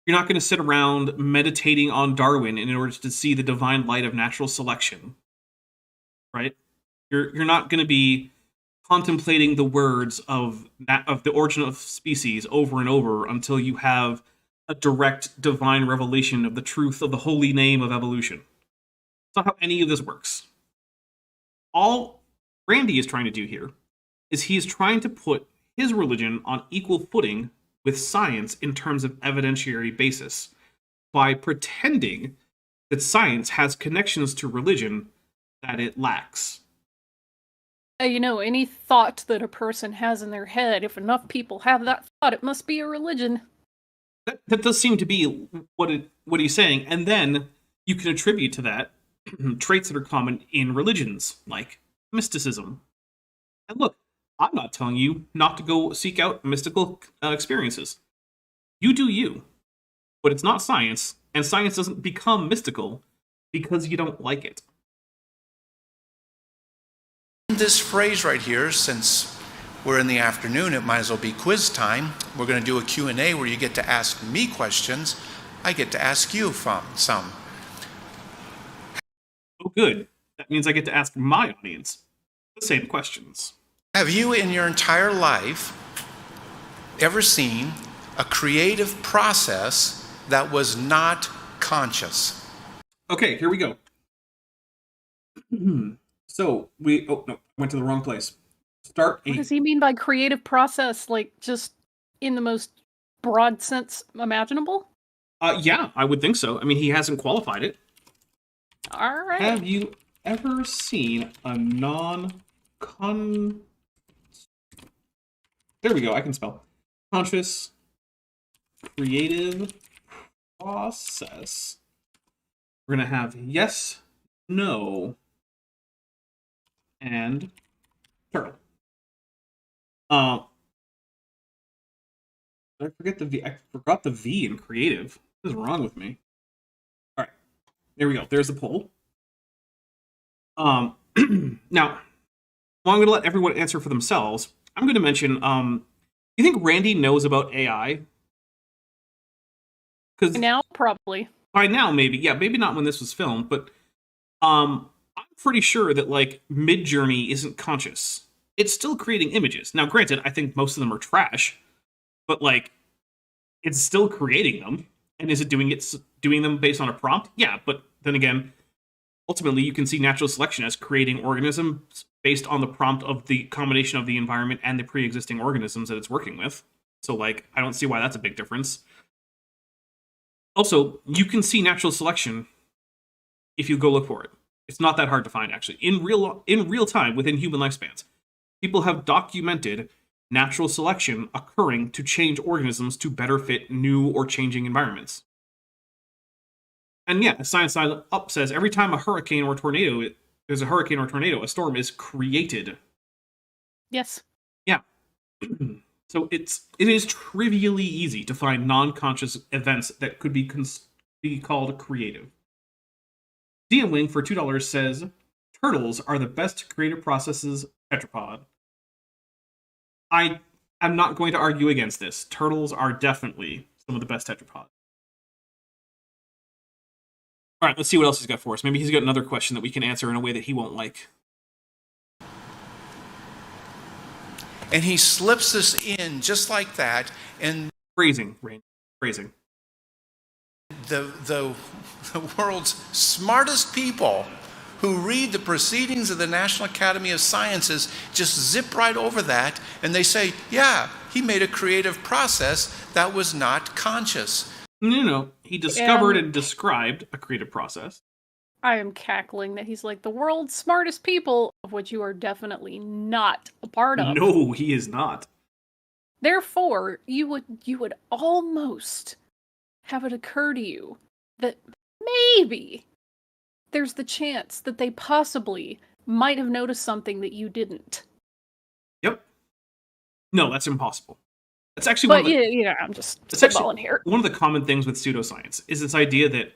You're not going to sit around meditating on Darwin in order to see the divine light of natural selection, right? You're not going to be contemplating the words of the origin of species over and over until you have a direct divine revelation of the truth of the holy name of evolution. That's not how any of this works. All Randy is trying to do here is he is trying to put his religion on equal footing with science in terms of evidentiary basis by pretending that science has connections to religion that it lacks. Any thought that a person has in their head, if enough people have that thought, it must be a religion. That does seem to be what he's saying, and then you can attribute to that traits that are common in religions, like mysticism. And look, I'm not telling you not to go seek out mystical experiences. You do you. But it's not science, and science doesn't become mystical because you don't like it. this phrase right here, since we're in the afternoon, it might as well be quiz time. We're going to do a Q&A where you get to ask me questions. I get to ask you some. Oh, good. That means I get to ask my audience the same questions. Have you in your entire life ever seen a creative process that was not conscious? Okay, here we go. So we went to the wrong place. What does he mean by creative process? Like just in the most broad sense imaginable? Yeah, I would think so. I mean, he hasn't qualified it. All right. Have you ever seen a there we go, I can spell. Conscious creative process. We're going to have yes, no, and turtle. I forgot the V in creative. What is wrong with me? All right, there we go. There's the poll. Now, I'm going to let everyone answer for themselves. I'm going to mention, you think Randy knows about AI? Because now, probably. By now, maybe. Yeah, maybe not when this was filmed, but I'm pretty sure that, like, Midjourney isn't conscious. It's still creating images. Now, granted, I think most of them are trash, but, like, it's still creating them. And is it doing them based on a prompt? Yeah, but then again, ultimately, you can see natural selection as creating organisms based on the prompt of the combination of the environment and the pre-existing organisms that it's working with. So, like, I don't see why that's a big difference. Also, you can see natural selection if you go look for it. It's not that hard to find, actually. In real time, within human lifespans, people have documented natural selection occurring to change organisms to better fit new or changing environments. And yeah, Science Side Up says every time there's a hurricane or tornado, a storm is created. Yes. Yeah. So it is trivially easy to find non-conscious events that could be called creative. DM Wing for $2 says, turtles are the best creative processes tetrapod. I am not going to argue against this. Turtles are definitely some of the best tetrapods. All right, let's see what else he's got for us. Maybe he's got another question that we can answer in a way that he won't like. And he slips this in just like that, and Phrasing, Rain. Phrasing. the world's smartest people who read the proceedings of the National Academy of Sciences just zip right over that, and they say, yeah, he made a creative process that was not conscious. No. He discovered and described a creative process. I am cackling that he's like the world's smartest people, of which you are definitely not a part of. No, he is not. Therefore, you would almost have it occur to you that maybe there's the chance that they possibly might have noticed something that you didn't. Yep. No, that's impossible. That's actually I'm just spitballing here. One of the common things with pseudoscience is this idea that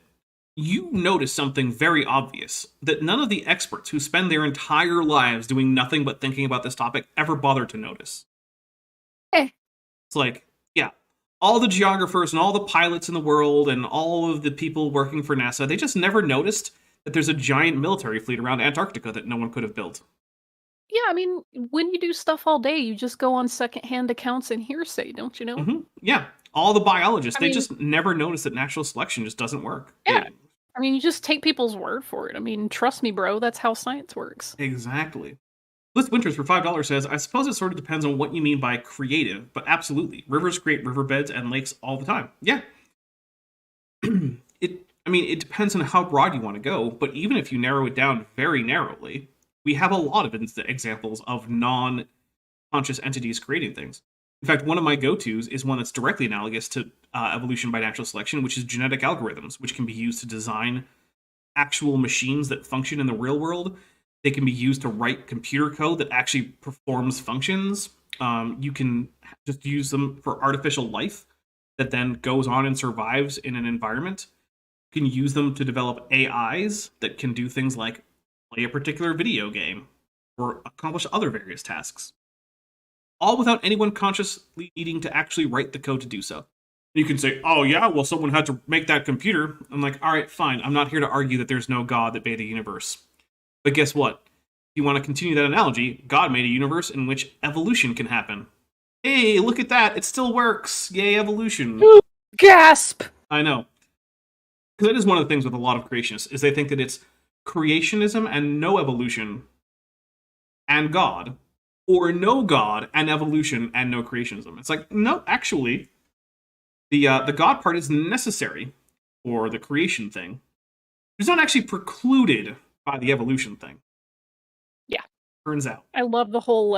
you notice something very obvious that none of the experts who spend their entire lives doing nothing but thinking about this topic ever bother to notice. It's like, yeah, all the geographers and all the pilots in the world and all of the people working for NASA, they just never noticed that there's a giant military fleet around Antarctica that no one could have built. Yeah, I mean, when you do stuff all day, you just go on secondhand accounts and hearsay, don't you know? Mm-hmm. Yeah, all the biologists, they just never notice that natural selection just doesn't work. Yeah. I mean, you just take people's word for it. I mean, trust me, bro, that's how science works. Exactly. Liz Winters for $5 says, I suppose it sort of depends on what you mean by creative, but absolutely. Rivers create riverbeds and lakes all the time. Yeah. It depends on how broad you want to go, but even if you narrow it down very narrowly, we have a lot of examples of non-conscious entities creating things. In fact, one of my go-tos is one that's directly analogous to evolution by natural selection, which is genetic algorithms, which can be used to design actual machines that function in the real world. They can be used to write computer code that actually performs functions. You can just use them for artificial life that then goes on and survives in an environment. You can use them to develop AIs that can do things like play a particular video game or accomplish other various tasks. All without anyone consciously needing to actually write the code to do so. You can say, oh yeah, well someone had to make that computer. I'm like, all right, fine. I'm not here to argue that there's no God that made the universe. But guess what? If you want to continue that analogy, God made a universe in which evolution can happen. Hey, look at that. It still works. Yay, evolution. Gasp! I know. Because that is one of the things with a lot of creationists, is they think that it's creationism and no evolution and God, or no God and evolution and no creationism. It's like, no, actually, the God part is necessary for the creation thing. It's not actually precluded by the evolution thing. Yeah. Turns out. I love the whole,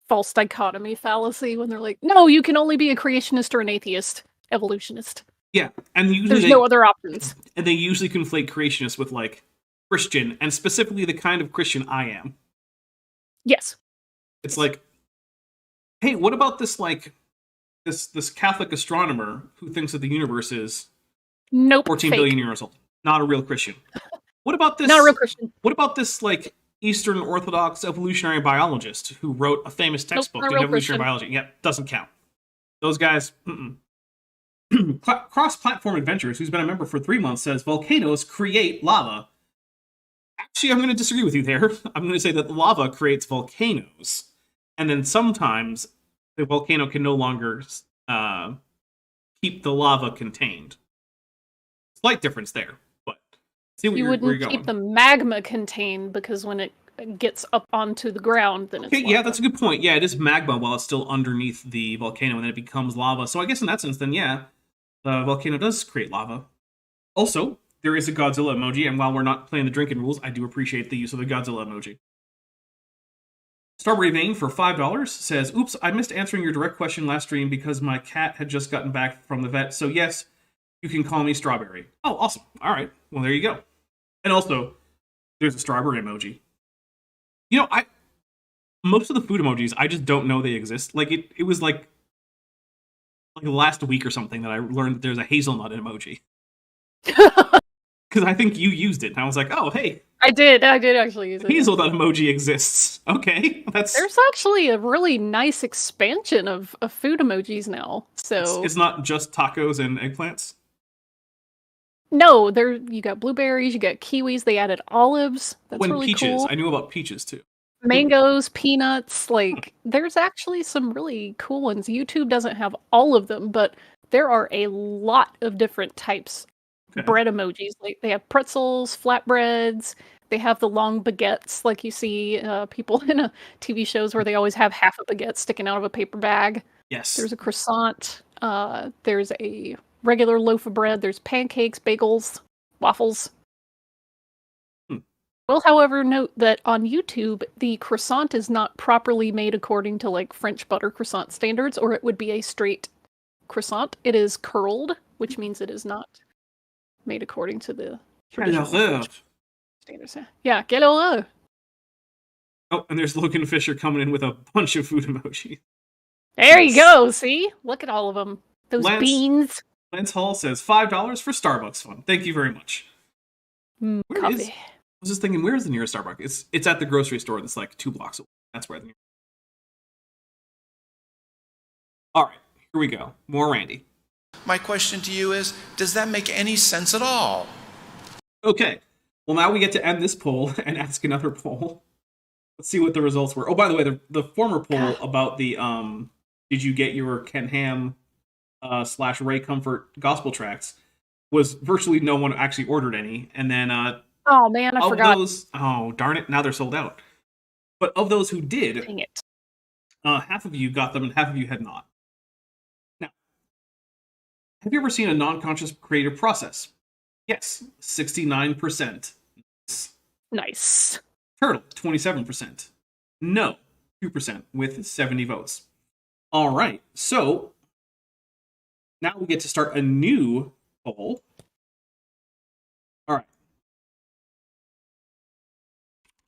false dichotomy fallacy when they're like, no, you can only be a creationist or an atheist. Evolutionist. Yeah, and there's no other options. And they usually conflate creationists with, Christian, and specifically the kind of Christian I am. Yes. It's like, hey, what about this, this Catholic astronomer who thinks that the universe is 14 billion years old? Not a real Christian. What about this? Not a real Christian. What about this, Eastern Orthodox evolutionary biologist who wrote a famous textbook in evolutionary biology? Yep, doesn't count. Those guys, Cross-Platform Adventures, who's been a member for 3 months, says volcanoes create lava. Actually, I'm going to disagree with you there. I'm going to say that lava creates volcanoes. And then sometimes the volcano can no longer keep the lava contained. Slight difference there, but see what you where you're wouldn't keep the magma contained, because when it gets up onto the ground, then it's lava. Yeah, that's a good point. Yeah, it is magma while it's still underneath the volcano, and then it becomes lava. So I guess in that sense, then yeah, the volcano does create lava. Also, there is a Godzilla emoji, and while we're not playing the drinking rules, I do appreciate the use of the Godzilla emoji. Strawberry Vein for $5 says, oops, I missed answering your direct question last stream because my cat had just gotten back from the vet, so yes, you can call me Strawberry. Oh, awesome. All right. Well, there you go. And also, there's a strawberry emoji. You know, most of the food emojis, I just don't know they exist. Like it was like last week or something that I learned that there's a hazelnut emoji. Because I think you used it, and I was like, oh, hey. I did actually use it. Hazelnut emoji exists. Okay, There's actually a really nice expansion of food emojis now. So it's not just tacos and eggplants. No, you got blueberries, you got kiwis. They added olives. That's really peaches. cool. I knew about peaches too. Mangoes, peanuts. Like, there's actually some really cool ones. YouTube doesn't have all of them, but there are a lot of different types. Okay. Bread emojis. Like, they have pretzels, flatbreads. They have the long baguettes, like you see people in TV shows where they always have half a baguette sticking out of a paper bag. Yes. There's a croissant. There's a regular loaf of bread. There's pancakes, bagels, waffles. Well, however, note that on YouTube, the croissant is not properly made according to like French butter croissant standards, or it would be a straight croissant. It is curled, which means it is not made according to the traditional French standards. Yeah, Galoa. Oh, and there's Logan Fisher coming in with a bunch of food emojis. There you go. See, look at all of them. Those beans. Lance Hall says $5 for Starbucks fun. Thank you very much. Coffee. I was just thinking, where's the nearest Starbucks? It's at the grocery store that's like 2 blocks away. That's where the nearest. All right, here we go. More Randy. My question to you is, does that make any sense at all? Okay. Well, now we get to end this poll and ask another poll. Let's see what the results were. Oh, by the way, the former poll about the did you get your Ken Ham / Ray Comfort gospel tracts was virtually no one actually ordered any, and then oh man, I forgot. Oh darn it! Now they're sold out. But of those who did, dang it, half of you got them and half of you had not. Now, have you ever seen a non-conscious creative process? Yes, 69%. Nice. Turtle, 27%. No, 2% with 70 votes. All right, so now we get to start a new poll. All right.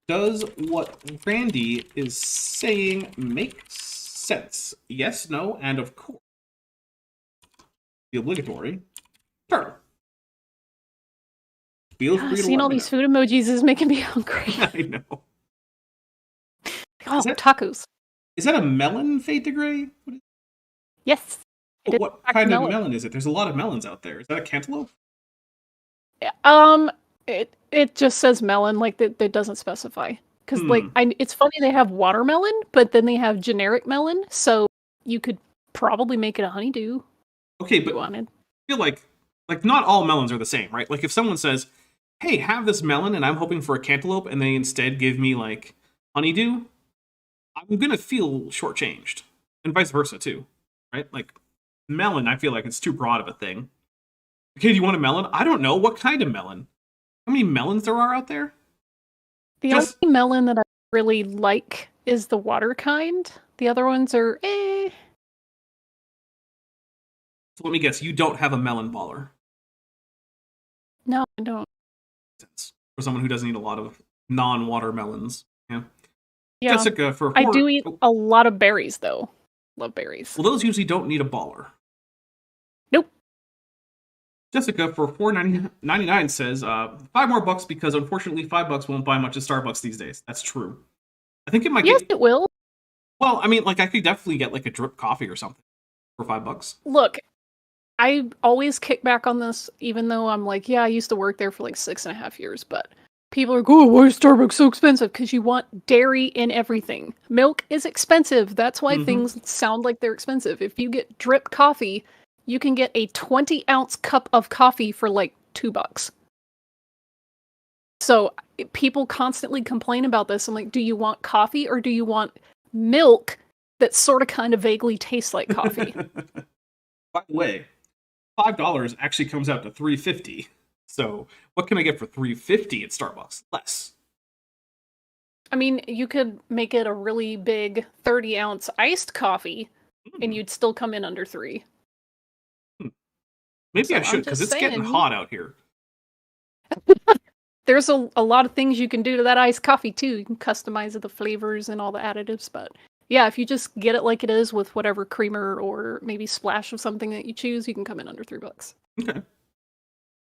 Does what Randy is saying make sense? Yes, no, and of course. The obligatory turtle. Feel free to seeing all these food emojis is making me hungry. I know. Oh, tacos. Is that a melon, Fade to Gray? Yes. What kind of melon is it? There's a lot of melons out there. Is that a cantaloupe? It just says melon, like it doesn't specify. Because it's funny they have watermelon, but then they have generic melon, so you could probably make it a honeydew. Okay, but I feel like not all melons are the same, right? Like if someone says, "Hey, have this melon," and I'm hoping for a cantaloupe, and they instead give me like honeydew, I'm gonna feel shortchanged, and vice versa too, right? Like melon, I feel like it's too broad of a thing. Okay, do you want a melon? I don't know. What kind of melon? How many melons there are out there? The only melon that I really like is the water kind. The other ones are eh. So let me guess, you don't have a melon baller. No, I don't. For someone who doesn't eat a lot of non-water melons. Yeah. Jessica, I do eat a lot of berries, though. Love berries. Well, those usually don't need a baller. Nope. Jessica, for $4.99 says, $5 more because unfortunately $5 won't buy much at Starbucks these days. That's true. I think it might Yes, it will. Well, I mean, like, I could definitely get, like, a drip coffee or something for $5. Look, I always kick back on this, even though I'm like, yeah, I used to work there for, like, 6.5 years, but people are like, oh, why is Starbucks so expensive? Because you want dairy in everything. Milk is expensive. That's why things sound like they're expensive. If you get drip coffee, you can get a 20-ounce cup of coffee for, like, $2. So people constantly complain about this. I'm like, do you want coffee or do you want milk that sort of kind of vaguely tastes like coffee? By the way, $5 actually comes out to $3.50. So what can I get for $3.50 at Starbucks? Less. I mean, you could make it a really big 30-ounce iced coffee, and you'd still come in under $3. Maybe I should, because it's getting hot out here. there's a lot of things you can do to that iced coffee too. You can customize the flavors and all the additives, but yeah, if you just get it like it is with whatever creamer or maybe splash of something that you choose, you can come in under $3. Okay.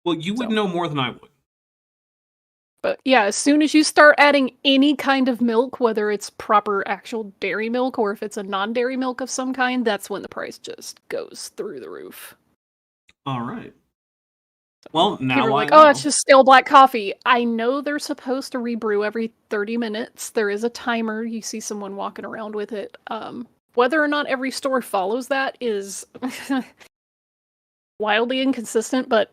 Well, you would know more than I would. But yeah, as soon as you start adding any kind of milk, whether it's proper actual dairy milk or if it's a non-dairy milk of some kind, that's when the price just goes through the roof. All right. Well, now People are I like, know. oh, it's just stale black coffee. I know they're supposed to rebrew every 30 minutes. There is a timer. You see someone walking around with it. Whether or not every store follows that is wildly inconsistent, but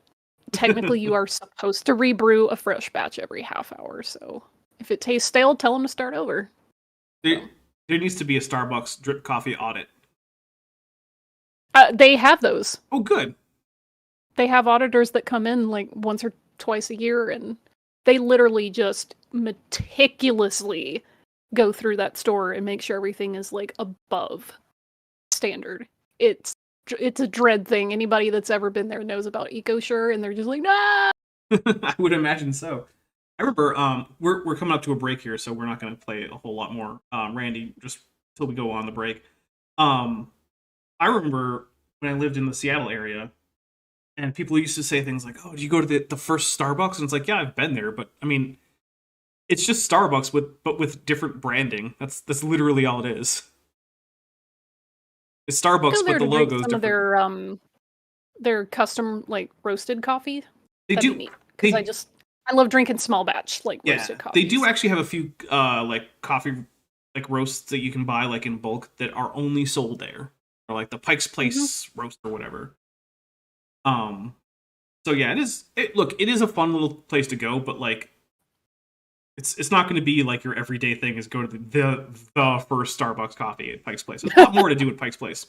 technically you are supposed to rebrew a fresh batch every half hour. So if it tastes stale, tell them to start over. There needs to be a Starbucks drip coffee audit. They have those. Oh, good. They have auditors that come in like once or twice a year, and they literally just meticulously go through that store and make sure everything is like above standard. It's a dread thing. Anybody that's ever been there knows about EcoSure, and they're just like, nah. I would imagine so. I remember we're coming up to a break here, so we're not going to play a whole lot more Randy just till we go on the break. I remember when I lived in the Seattle area, and people used to say things like, "Oh, did you go to the first Starbucks?" And it's like, "Yeah, I've been there, but I mean, it's just Starbucks with different branding. That's literally all it is. It's Starbucks, but the logo's different." Some of their custom like roasted coffee. They That'd do be neat, because I love drinking small batch like roasted coffee. They do actually have a few like coffee like roasts that you can buy like in bulk that are only sold there, or like the Pike's Place roast or whatever. So yeah, it is a fun little place to go, but like it's not going to be like your everyday thing is go to the first Starbucks coffee at Pike's Place. There's a lot more to do at Pike's Place.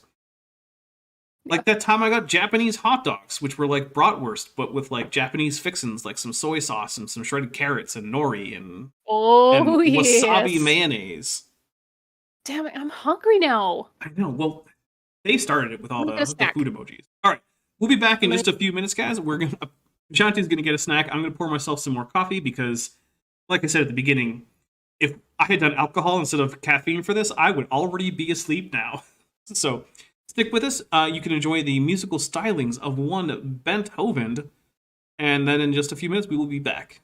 Like that time I got Japanese hot dogs, which were like bratwurst, but with like Japanese fixins, like some soy sauce and some shredded carrots and nori and wasabi mayonnaise. Damn it, I'm hungry now. I know. Well, they started it with all the food emojis. All right. We'll be back in just a few minutes, guys. Shanti's going to get a snack. I'm going to pour myself some more coffee because, like I said at the beginning, if I had done alcohol instead of caffeine for this, I would already be asleep now. So stick with us. You can enjoy the musical stylings of one Beethoven, and then in just a few minutes, we will be back.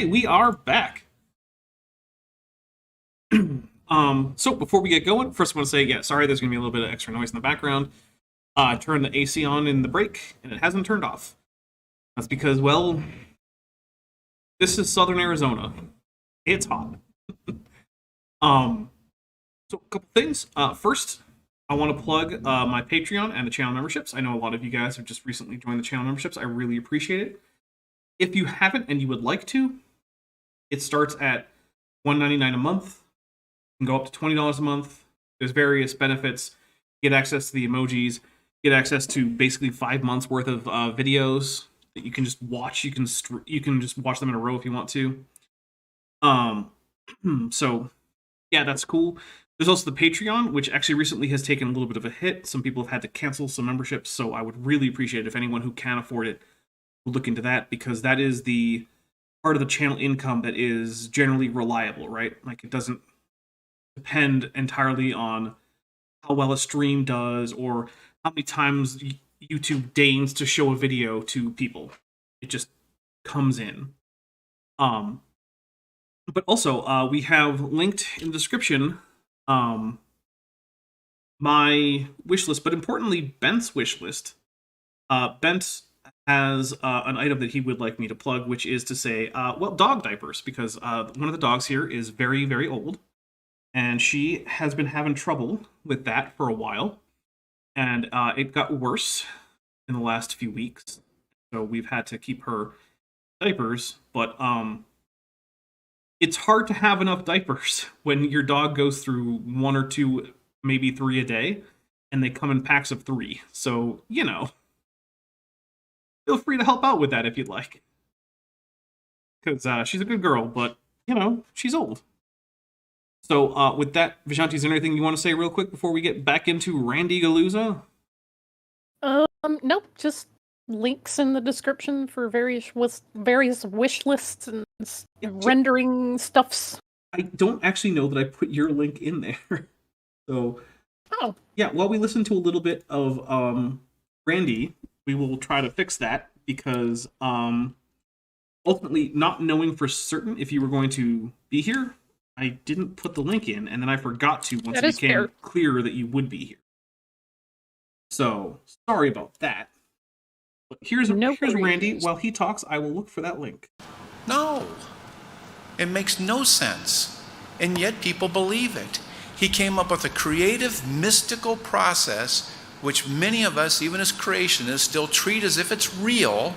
Okay, we are back. So before we get going, first I want to say, yeah, sorry, there's going to be a little bit of extra noise in the background. Turn the AC on in the break, and it hasn't turned off. That's because, well, this is Southern Arizona. It's hot. So a couple things. First, I want to plug my Patreon and the channel memberships. I know a lot of you guys have just recently joined the channel memberships. I really appreciate it. If you haven't and you would like to, it starts at $1.99 a month. You can go up to $20 a month. There's various benefits. Get access to the emojis. Get access to basically 5 months worth of videos that you can just watch. You can just watch them in a row if you want to. So yeah, that's cool. There's also the Patreon, which actually recently has taken a little bit of a hit. Some people have had to cancel some memberships, so I would really appreciate it if anyone who can afford it would look into that, because that is the part of the channel income that is generally reliable, right? Like, it doesn't depend entirely on how well a stream does or how many times YouTube deigns to show a video to people. It just comes in. But also, we have linked in the description my wish list, but importantly, Bent's wish list. Bent has an item that he would like me to plug, which is to say, well, dog diapers, because one of the dogs here is very, very old, and she has been having trouble with that for a while, and it got worse in the last few weeks, so we've had to keep her diapers, but it's hard to have enough diapers when your dog goes through 1 or 2, maybe 3 a day, and they come in packs of 3. So, you know, feel free to help out with that if you'd like. Because she's a good girl, but, you know, she's old. So, with that, Vishanti, is there anything you want to say real quick before we get back into Randy Galooza? Nope, just links in the description for various wish lists and rendering stuffs. I don't actually know that I put your link in there. So, yeah, while we listen to a little bit of Randy, we will try to fix that, because ultimately, not knowing for certain if you were going to be here, I didn't put the link in, and then I forgot to once it became clear that you would be here. So, sorry about that. But here's Randy. While he talks, I will look for that link. No. It makes no sense. And yet people believe it. He came up with a creative, mystical process which many of us, even as creationists, still treat as if it's real.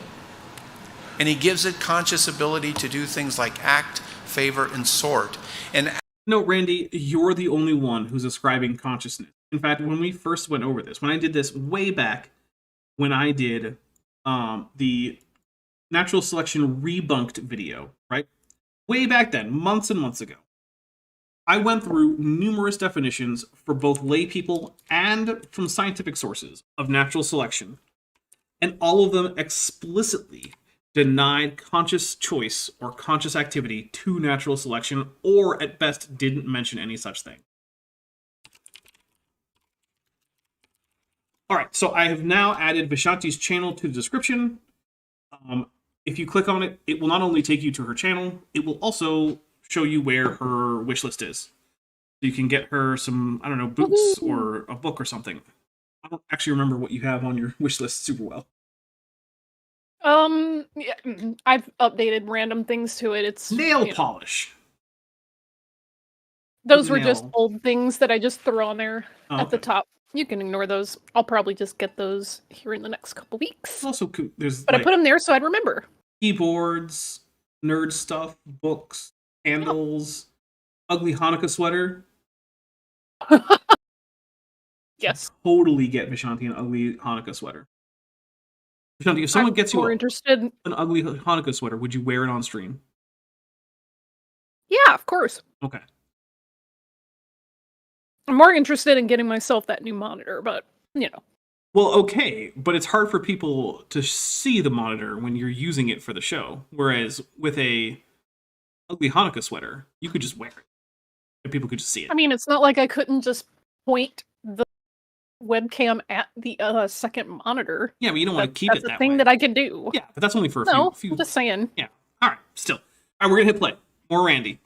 And he gives it conscious ability to do things like act, favor, and sort. And no, Randy, you're the only one who's ascribing consciousness. In fact, when we first went over this, when I did this way back, when I did the natural selection rebunked video, right? Way back then, months and months ago, I went through numerous definitions for both lay people and from scientific sources of natural selection, and all of them explicitly denied conscious choice or conscious activity to natural selection, or at best didn't mention any such thing. Alright, so I have now added Vishanti's channel to the description. If you click on it, it will not only take you to her channel, it will also show you where her wish list is. So you can get her some, I don't know, boots or a book or something. I don't actually remember what you have on your wish list super well. Yeah, I've updated random things to it. It's nail polish. Those were just old things that I just threw on there at the top. You can ignore those. I'll probably just get those here in the next couple weeks. Also, there's but I put them there so I'd remember. Keyboards, nerd stuff, books, candles, ugly Hanukkah sweater. Yes. Totally get Vishanti an ugly Hanukkah sweater. Vishanti, if someone gets you an ugly Hanukkah sweater, would you wear it on stream? Yeah, of course. Okay. I'm more interested in getting myself that new monitor, but, you know. Well, okay, but it's hard for people to see the monitor when you're using it for the show. Whereas with a ugly Hanukkah sweater, you could just wear it. And people could just see it. I mean, it's not like I couldn't just point the webcam at the second monitor. Yeah, but you don't want to keep it that way. That's a thing that I can do. Yeah, but that's only for a few... I'm just saying. Yeah, alright, still. All right, we're gonna hit play. More Randy.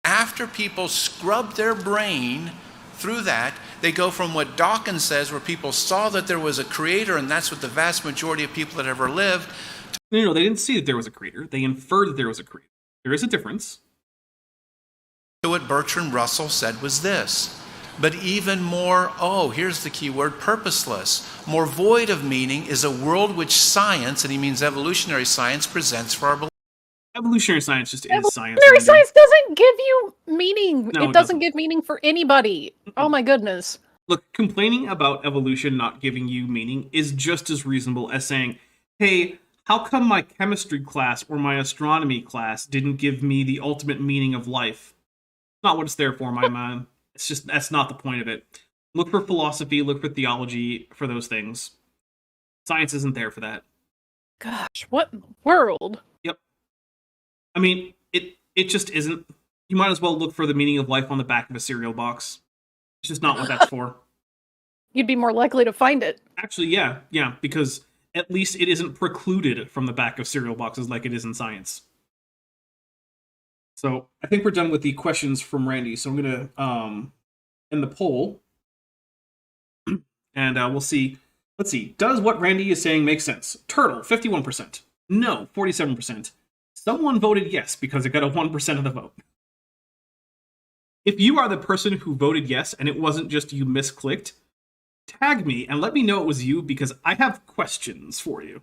After people scrub their brain through that, they go from what Dawkins says, where people saw that there was a creator, and that's what the vast majority of people that ever lived. No, they didn't see that there was a creator. They inferred that there was a creator. There is a difference. So what Bertrand Russell said was this: but even more, here's the key word, purposeless, more void of meaning is a world which science, and he means evolutionary science, presents for our belief. Evolutionary science just is science. Evolutionary science doesn't give you meaning. No, it doesn't give meaning for anybody. Oh my goodness. Look, complaining about evolution not giving you meaning is just as reasonable as saying, hey, how come my chemistry class or my astronomy class didn't give me the ultimate meaning of life? Not what it's there for, my man. It's just, that's not the point of it. Look for philosophy, look for theology, for those things. Science isn't there for that. Gosh, what in the world? Yep. I mean, it just isn't. You might as well look for the meaning of life on the back of a cereal box. It's just not what that's for. You'd be more likely to find it. Actually, yeah, because at least it isn't precluded from the back of cereal boxes like it is in science. So I think we're done with the questions from Randy. So I'm going to end the poll. And we'll see. Let's see. Does what Randy is saying make sense? Turtle, 51%. No, 47%. Someone voted yes because it got a 1% of the vote. If you are the person who voted yes and it wasn't just you misclicked, tag me and let me know it was you because I have questions for you.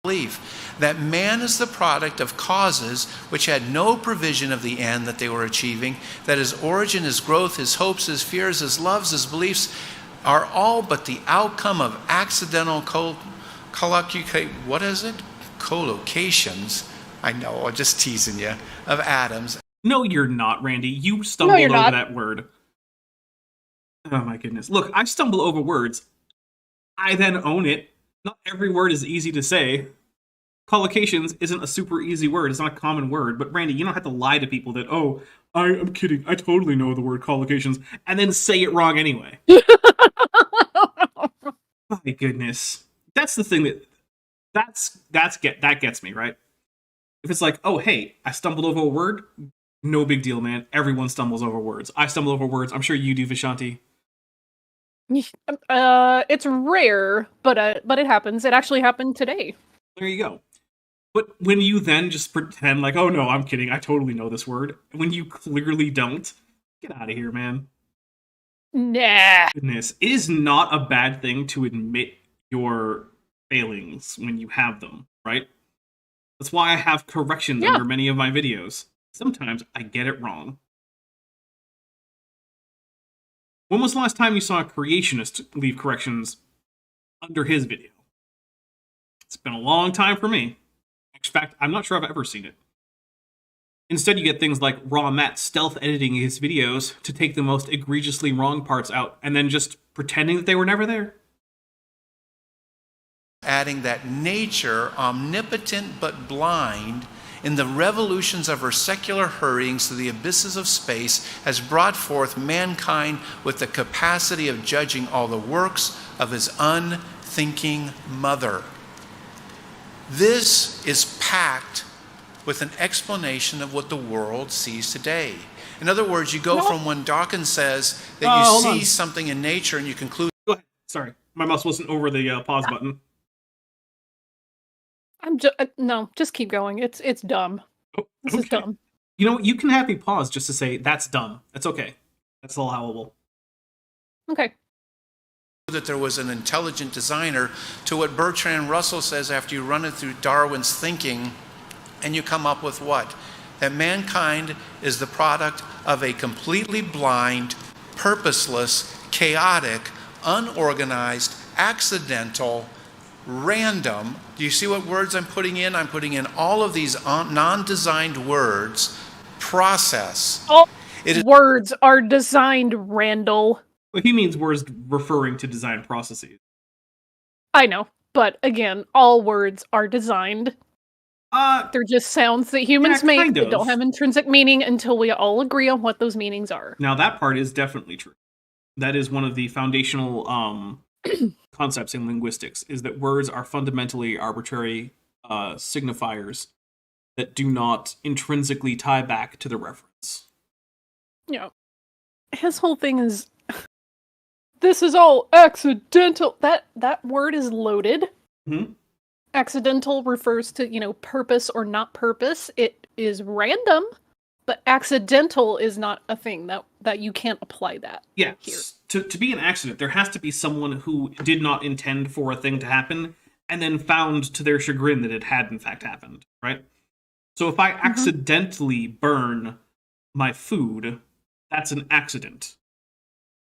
Belief that man is the product of causes which had no provision of the end that they were achieving, that his origin, his growth, his hopes, his fears, his loves, his beliefs are all but the outcome of accidental collocations. I know, I'm just teasing you, of atoms. No, you're not, Randy. You stumbled over that word. Oh my goodness. Look, I stumble over words. I then own it. Not every word is easy to say. Collocations isn't a super easy word. It's not a common word. But Randy, you don't have to lie to people that, I'm kidding. I totally know the word collocations. And then say it wrong anyway. My goodness. That's the thing that gets me, right? If it's like, oh, hey, I stumbled over a word, no big deal, man. Everyone stumbles over words. I stumble over words. I'm sure you do, Vishanti. It's rare, but it happens. It actually happened today. There you go. But when you then just pretend like, oh no, I'm kidding, I totally know this word, when you clearly don't, get out of here, man. Nah. Goodness, it is not a bad thing to admit your failings when you have them, right? That's why I have corrections under many of my videos. Sometimes I get it wrong. When was the last time you saw a creationist leave corrections under his video? It's been a long time for me. In fact, I'm not sure I've ever seen it. Instead, you get things like Raw Matt stealth editing his videos to take the most egregiously wrong parts out and then just pretending that they were never there. Adding that nature, omnipotent but blind, in the revolutions of her secular hurryings to the abysses of space, has brought forth mankind with the capacity of judging all the works of his unthinking mother. This is packed with an explanation of what the world sees today. In other words, you go from when Dawkins says that you see something in nature and you conclude... Go ahead. Sorry, my mouse wasn't over the pause button. No, just keep going. It's dumb. This is dumb. You know what? You can have me pause just to say that's dumb. That's okay. That's allowable. Okay. That there was an intelligent designer, to what Bertrand Russell says after you run it through Darwin's thinking, and you come up with what? That mankind is the product of a completely blind, purposeless, chaotic, unorganized, accidental, random. Do you see what words I'm putting in? I'm putting in all of these non-designed words. Process. All words are designed, Randall. Well, he means words referring to design processes. I know, but again, all words are designed. They're just sounds that humans make that don't have intrinsic meaning until we all agree on what those meanings are. Now, that part is definitely true. That is one of the foundational concepts in linguistics is that words are fundamentally arbitrary signifiers that do not intrinsically tie back to the reference. Yeah. His whole thing is, this is all accidental. That word is loaded. Mm-hmm. Accidental refers to, purpose or not purpose. It is random, but accidental is not a thing that you can't apply that. Yeah. Here. To be an accident, there has to be someone who did not intend for a thing to happen and then found to their chagrin that it had in fact happened, right? So if I accidentally burn my food, that's an accident.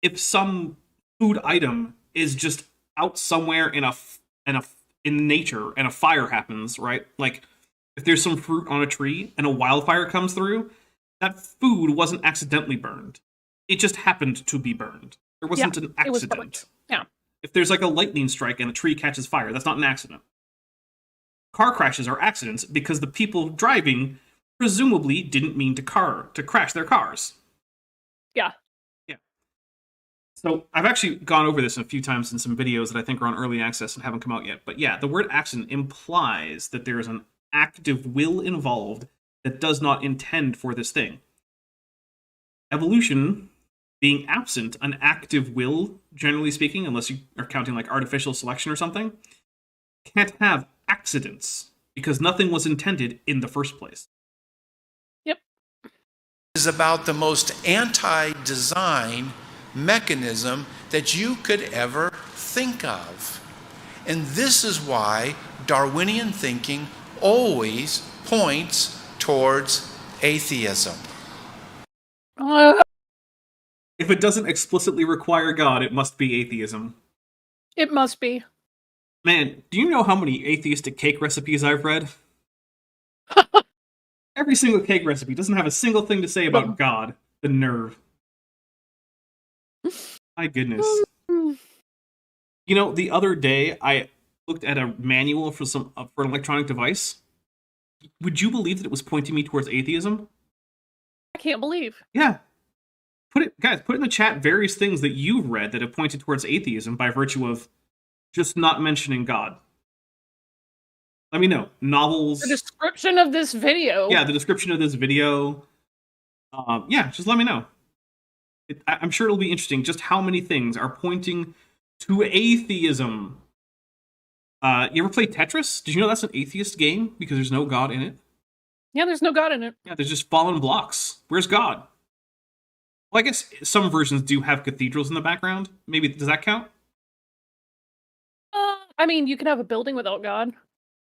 If some food item is just out somewhere in nature and a fire happens, right? Like if there's some fruit on a tree and a wildfire comes through, that food wasn't accidentally burned. It just happened to be burned. There wasn't an accident. Yeah. If there's like a lightning strike and a tree catches fire, that's not an accident. Car crashes are accidents because the people driving presumably didn't mean to crash their cars. Yeah. Yeah. So I've actually gone over this a few times in some videos that I think are on early access and haven't come out yet. But yeah, the word accident implies that there is an active will involved that does not intend for this thing. Evolution, being absent an active will, generally speaking, unless you are counting like artificial selection or something, can't have accidents because nothing was intended in the first place. Yep. Is about the most anti-design mechanism that you could ever think of. And this is why Darwinian thinking always points towards atheism. If it doesn't explicitly require God, it must be atheism. It must be. Man, do you know how many atheistic cake recipes I've read? Every single cake recipe doesn't have a single thing to say about God. The nerve. My goodness. The other day I looked at a manual for an electronic device. Would you believe that it was pointing me towards atheism? I can't believe. Yeah. Put in the chat various things that you've read that have pointed towards atheism by virtue of just not mentioning God. Let me know. Novels. The description of this video. Yeah, the description of this video. Just let me know. I'm sure it'll be interesting just how many things are pointing to atheism. You ever play Tetris? Did you know that's an atheist game because there's no God in it? Yeah, there's no God in it. Yeah, there's just fallen blocks. Where's God? Well, I guess some versions do have cathedrals in the background. Maybe, does that count? I mean, you can have a building without God.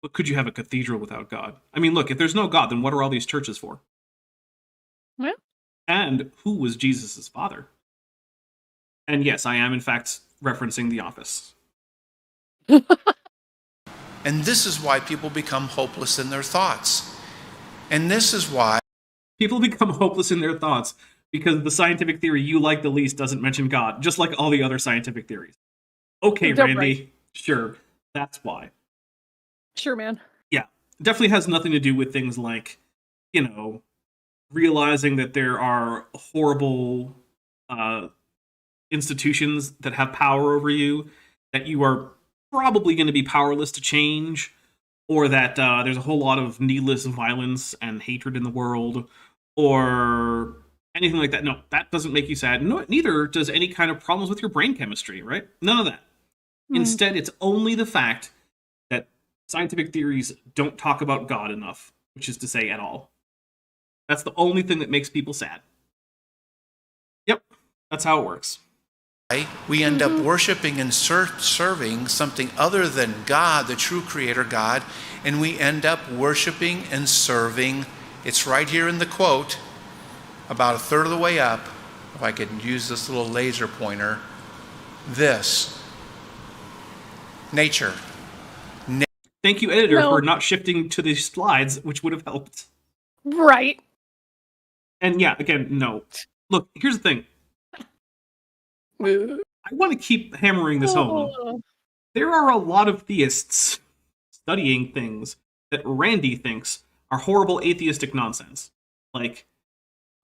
But could you have a cathedral without God? I mean, look, if there's no God, then what are all these churches for? Yeah. And who was Jesus' father? And yes, I am in fact referencing The Office. And this is why people become hopeless in their thoughts. And this is why people become hopeless in their thoughts because the scientific theory you like the least doesn't mention God, just like all the other scientific theories. Okay, Randy, right. Sure, that's why. Sure, man. Yeah, definitely has nothing to do with things like, realizing that there are horrible institutions that have power over you that you are probably going to be powerless to change, or that there's a whole lot of needless violence and hatred in the world, or anything like that. No, that doesn't make you sad. No, neither does any kind of problems with your brain chemistry, right? None of that. Instead, it's only the fact that scientific theories don't talk about God enough, which is to say at all. That's the only thing that makes people sad. Yep, that's how it works. We end up worshiping and serving something other than God, the true creator God, and we end up worshiping and serving, it's right here in the quote, about a third of the way up, if I could use this little laser pointer, this. Nature. Thank you, editor, for not shifting to the slides, which would have helped. Right. And yeah, again, no. Look, here's the thing. I want to keep hammering this home. There are a lot of theists studying things that Randy thinks are horrible atheistic nonsense, like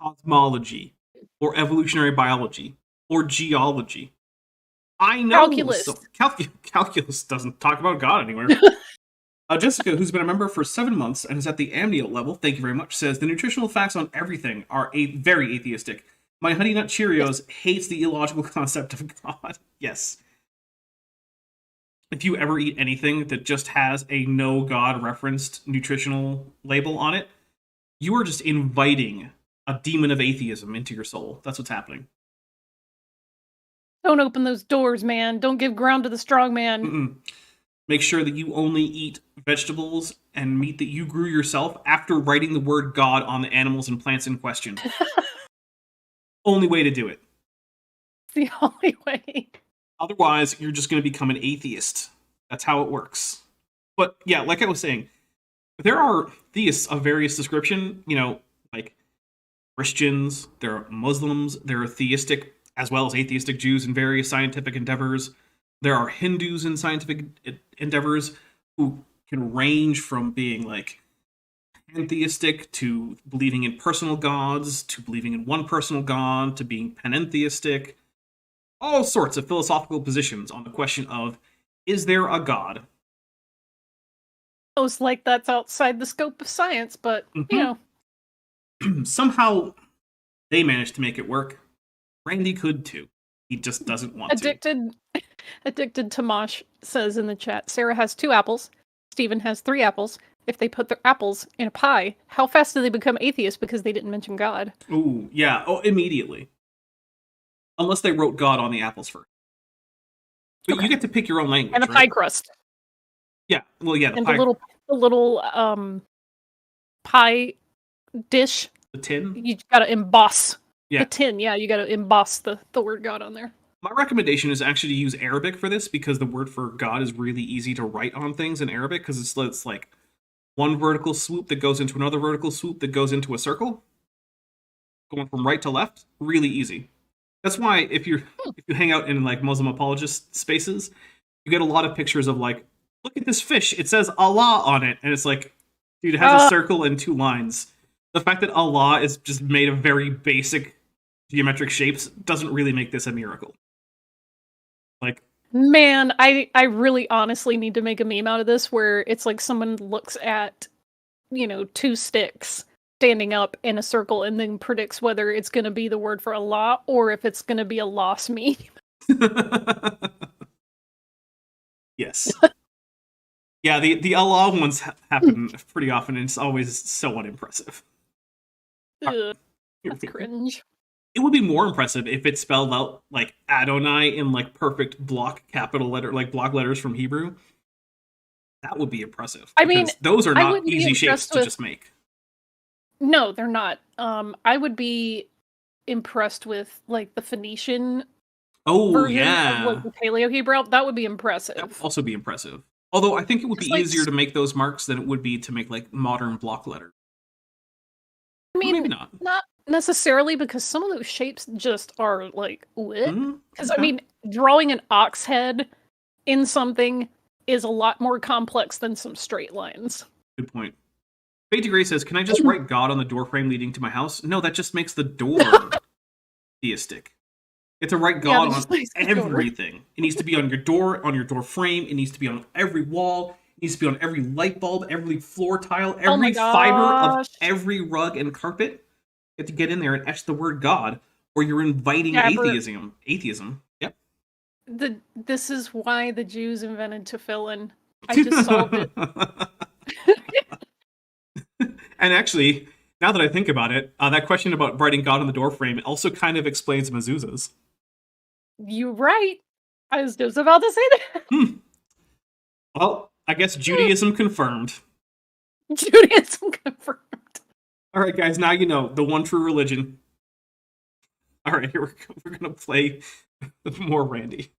cosmology, or evolutionary biology, or geology. I know. Calculus. So, calculus doesn't talk about God anywhere. Jessica, who's been a member for 7 months and is at the amnio level, thank you very much, says the nutritional facts on everything are very atheistic. My Honey Nut Cheerios hates the illogical concept of God. Yes. If you ever eat anything that just has a no God referenced nutritional label on it, you are just inviting a demon of atheism into your soul. That's what's happening. Don't open those doors, man. Don't give ground to the strong man. Mm-mm. Make sure that you only eat vegetables and meat that you grew yourself after writing the word God on the animals and plants in question. Only way to do it. It's the only way. Otherwise, you're just going to become an atheist. That's how it works. But yeah, like I was saying, there are theists of various description, like Christians, there are Muslims, there are theistic as well as atheistic Jews in various scientific endeavors. There are Hindus in scientific endeavors who can range from being like pantheistic to believing in personal gods, to believing in one personal god, to being panentheistic. All sorts of philosophical positions on the question of, is there a god? Feels like that's outside the scope of science, but, Somehow they managed to make it work. Randy could too. He just doesn't want to. Addicted Tomash says in the chat, Sarah has 2 apples. Stephen has 3 apples. If they put their apples in a pie, how fast do they become atheists because they didn't mention God? Ooh, yeah. Oh, immediately. Unless they wrote God on the apples first. But Okay. you get to pick your own language, And a right? pie crust. Yeah, well, yeah, And pie, the little pie dish. the tin. You gotta emboss Yeah. the tin. Yeah, you gotta emboss the word God on there. My recommendation is actually to use Arabic for this, because the word for God is really easy to write on things in Arabic, because it's like one vertical swoop that goes into another vertical swoop that goes into a circle, going from right to left. Really easy. That's why if you hang out in like Muslim apologist spaces, you get a lot of pictures of like, look at this fish, it says Allah on it, and it's like, dude, it has a circle and 2 lines. The fact that Allah is just made of very basic geometric shapes doesn't really make this a miracle. Like, Man, I really honestly need to make a meme out of this where it's like someone looks at, 2 sticks standing up in a circle and then predicts whether it's going to be the word for Allah or if it's going to be a lost meme. yes. Yeah, the Allah ones happen pretty often, and it's always so unimpressive. Ugh, that's cringe. It would be more impressive if it spelled out like Adonai in like perfect block capital letter, like block letters from Hebrew. That would be impressive. I mean, because those are I not wouldn't be easy shapes impressed to with- just make. No, they're not. I would be impressed with like the Phoenician Oh version yeah, of like the Paleo Hebrew. That would be impressive. that would also be impressive. Although I think it would It's be like- easier to make those marks than it would be to make like modern block letters. I mean, Maybe not. not necessarily, because some of those shapes just are like, what? Mhm, Because okay. I mean, drawing an ox head in something is a lot more complex than some straight lines. Good point. Fate to Grey says, can I just write God on the door frame leading to my house? No, that just makes the door theistic. You have to write Yeah, God that on just makes the door. everything. It needs to be on your door frame. It needs to be on every wall. It needs to be on every light bulb, every floor tile, Oh my every fiber of gosh. every rug and carpet. You have to get in there and etch the word God, or you're inviting Dapper. atheism. Yep. This is why the Jews invented tefillin. I just solved it. And actually, now that I think about it, that question about writing God on the door frame also kind of explains mezuzahs. You're right. I was just about to say that. Well, I guess Judaism confirmed. Judaism confirmed. All right, guys, now you know the one true religion. All right, here we're going to play more Randy.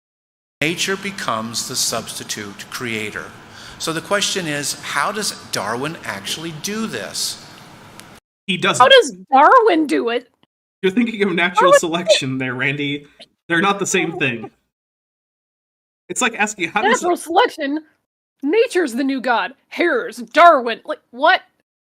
Nature becomes the substitute creator. So the question is, how does Darwin actually do this? He doesn't. How does Darwin do it? You're thinking of natural selection there, Randy. They're not the same thing. It's like asking, how does... Natural selection. Nature's the new god. Hares. Darwin. Like, what?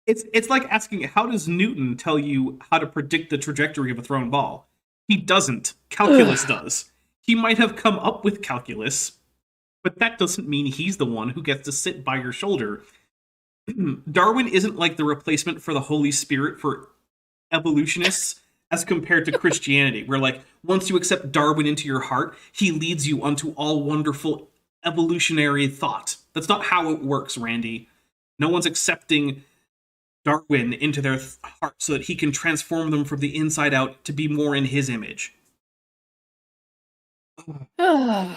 It's like asking, how does Newton tell you how to predict the trajectory of a thrown ball? He doesn't. Calculus does. He might have come up with calculus, but that doesn't mean he's the one who gets to sit by your shoulder. Darwin isn't like the replacement for the Holy Spirit for evolutionists as compared to Christianity, where like once you accept Darwin into your heart, he leads you unto all wonderful evolutionary thought. That's not how it works, Randy. No one's accepting Darwin into their heart so that he can transform them from the inside out to be more in his image. I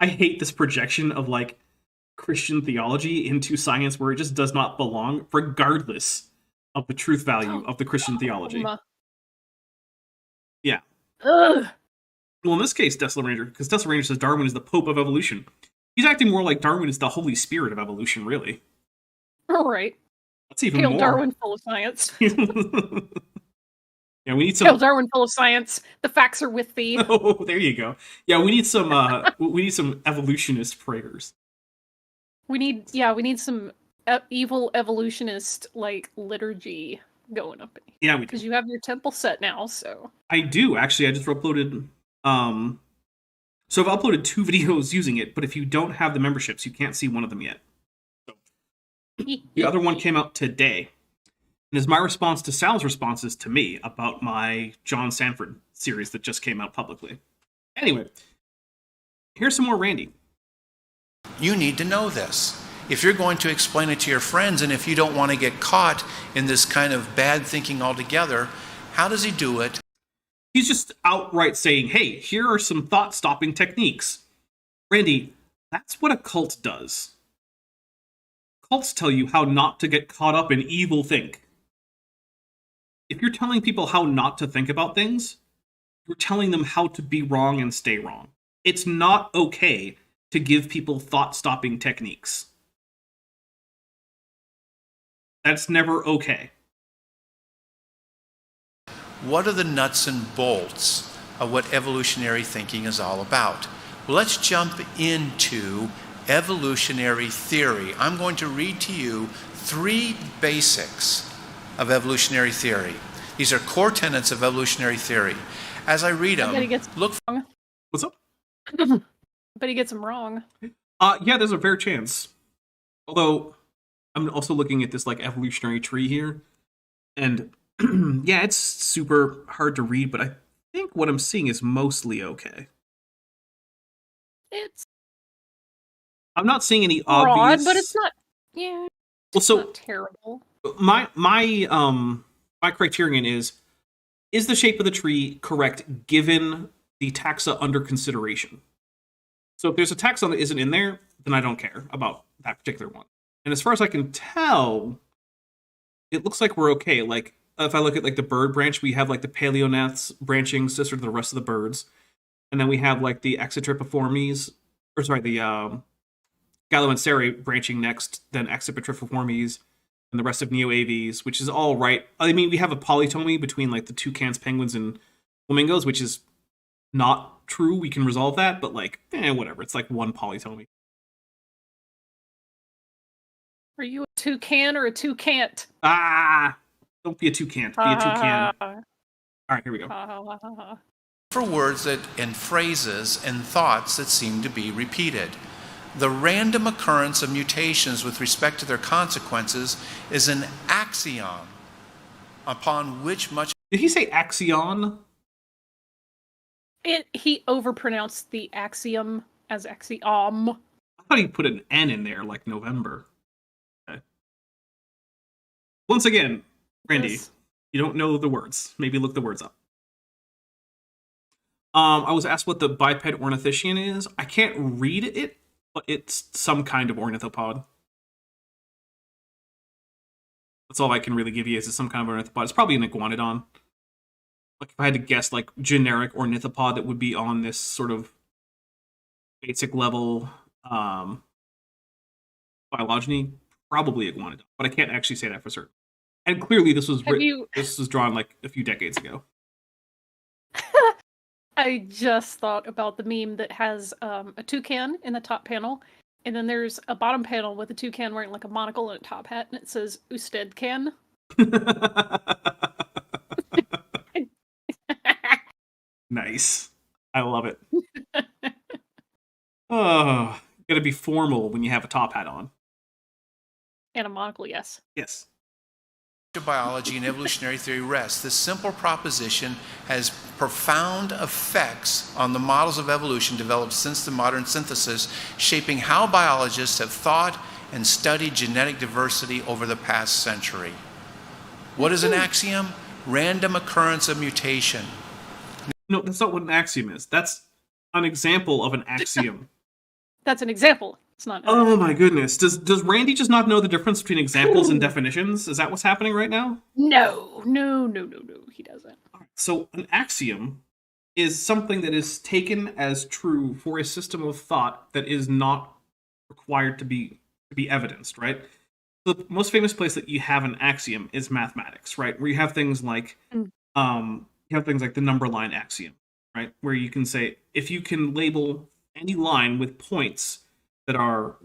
hate this projection of like Christian theology into science where it just does not belong, regardless of the truth value of the Christian theology. Yeah. Ugh. Well, in this case, Tesla Ranger, because Tesla Ranger says Darwin is the Pope of evolution. He's acting more like Darwin is the Holy Spirit of evolution, really. All right. That's even Hail more. Darwin full of science. Yeah, we need some. Hail Darwin full of science. The facts are with thee. Oh, there you go. Yeah, we need some. We need some evolutionist prayers. We need some evil evolutionist like liturgy going up. Yeah, we do. Because you have your temple set now, so. I do actually. I just uploaded. So I've uploaded 2 videos using it, but if you don't have the memberships, you can't see one of them yet. So, the other one came out today, and is my response to Sal's responses to me about my John Sanford series that just came out publicly. Anyway, here's some more Randy. You need to know this. If you're going to explain it to your friends, and if you don't want to get caught in this kind of bad thinking altogether, how does he do it? He's just outright saying, hey, here are some thought-stopping techniques. Randy, that's what a cult does. Cults tell you how not to get caught up in evil think. If you're telling people how not to think about things, you're telling them how to be wrong and stay wrong. It's not okay to give people thought-stopping techniques. That's never okay. What are the nuts and bolts of what evolutionary thinking is all about? Well, let's jump into evolutionary theory. I'm going to read to you 3 basics of evolutionary theory. These are core tenets of evolutionary theory. As I read them, look for... What's up? But he gets them wrong. Yeah, there's a fair chance. Although, I'm also looking at this like evolutionary tree here, and yeah, it's super hard to read, but I think what I'm seeing is mostly okay. I'm not seeing any broad, obvious, but it's not. Yeah. Well, so not terrible. My criterion is the shape of the tree correct given the taxa under consideration? So if there's a taxon that isn't in there, then I don't care about that particular one. And as far as I can tell, it looks like we're okay. Like, if I look at like the bird branch, we have like the paleognathes branching sister to the rest of the birds. And then we have like the Exotripiformes, or sorry, the Galoancerae branching next, then Exotripiformes, and the rest of Neoaves, which is all right. I mean, we have a polytomy between like the toucans, penguins, and flamingos, which is not true. We can resolve that, but like, whatever. It's like one polytomy. Are you a toucan or a toucant? Don't be a toucan. Be a toucan. All right, here we go. For words that and phrases and thoughts that seem to be repeated. The random occurrence of mutations with respect to their consequences is an axiom upon which much... Did he say axion? He overpronounced the axiom as axiom. I thought he put an N in there, like November. Okay. Once again, Randy, yes. You don't know the words. Maybe look the words up. I was asked what the biped ornithischian is. I can't read it, but it's some kind of ornithopod. That's all I can really give you is some kind of ornithopod. It's probably an iguanodon. Like if I had to guess, like generic ornithopod that would be on this sort of basic level phylogeny, probably iguanodon. But I can't actually say that for certain. And clearly, this was this was drawn like a few decades ago. I just thought about the meme that has a toucan in the top panel, and then there's a bottom panel with a toucan wearing like a monocle and a top hat, and it says "Usted can." Nice. I love it. Oh, gotta be formal when you have a top hat on. And a monocle, yes. Yes. Biology and evolutionary theory rests. This simple proposition has profound effects on the models of evolution developed since the modern synthesis, shaping how biologists have thought and studied genetic diversity over the past century. What is an axiom? Random occurrence of mutation. No, that's not what an axiom is. That's an example of an axiom. That's an example. It's not. Oh my goodness. Does Randy just not know the difference between examples and definitions? Is that what's happening right now? No. He doesn't. So an axiom is something that is taken as true for a system of thought that is not required to be evidenced, right? So the most famous place that you have an axiom is mathematics, right? Where you have things like the number line axiom, right? Where you can say if you can label any line with points that are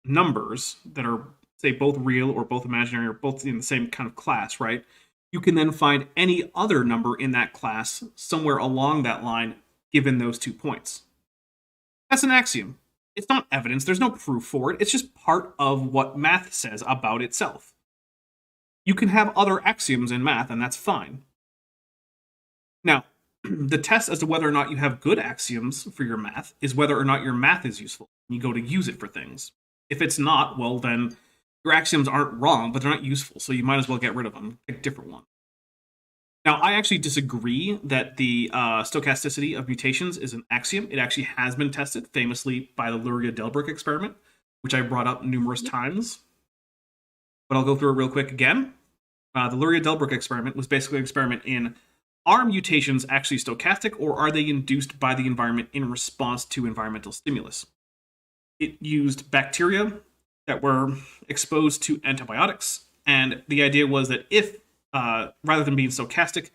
numbers that are, say, both real or both imaginary or both in the same kind of class, right? You can then find any other number in that class somewhere along that line given those 2 points. That's an axiom. It's not evidence. There's no proof for it. It's just part of what math says about itself. You can have other axioms in math, and that's fine. Now, the test as to whether or not you have good axioms for your math is whether or not your math is useful. You go to use it for things. If it's not, well, then your axioms aren't wrong, but they're not useful, so you might as well get rid of them. Pick a different one. Now, I actually disagree that the stochasticity of mutations is an axiom. It actually has been tested, famously by the Luria-Delbruck experiment, which I brought up numerous times. But I'll go through it real quick again. The Luria-Delbruck experiment was basically an experiment in, are mutations actually stochastic, or are they induced by the environment in response to environmental stimulus? It used bacteria that were exposed to antibiotics, and the idea was that if, rather than being stochastic,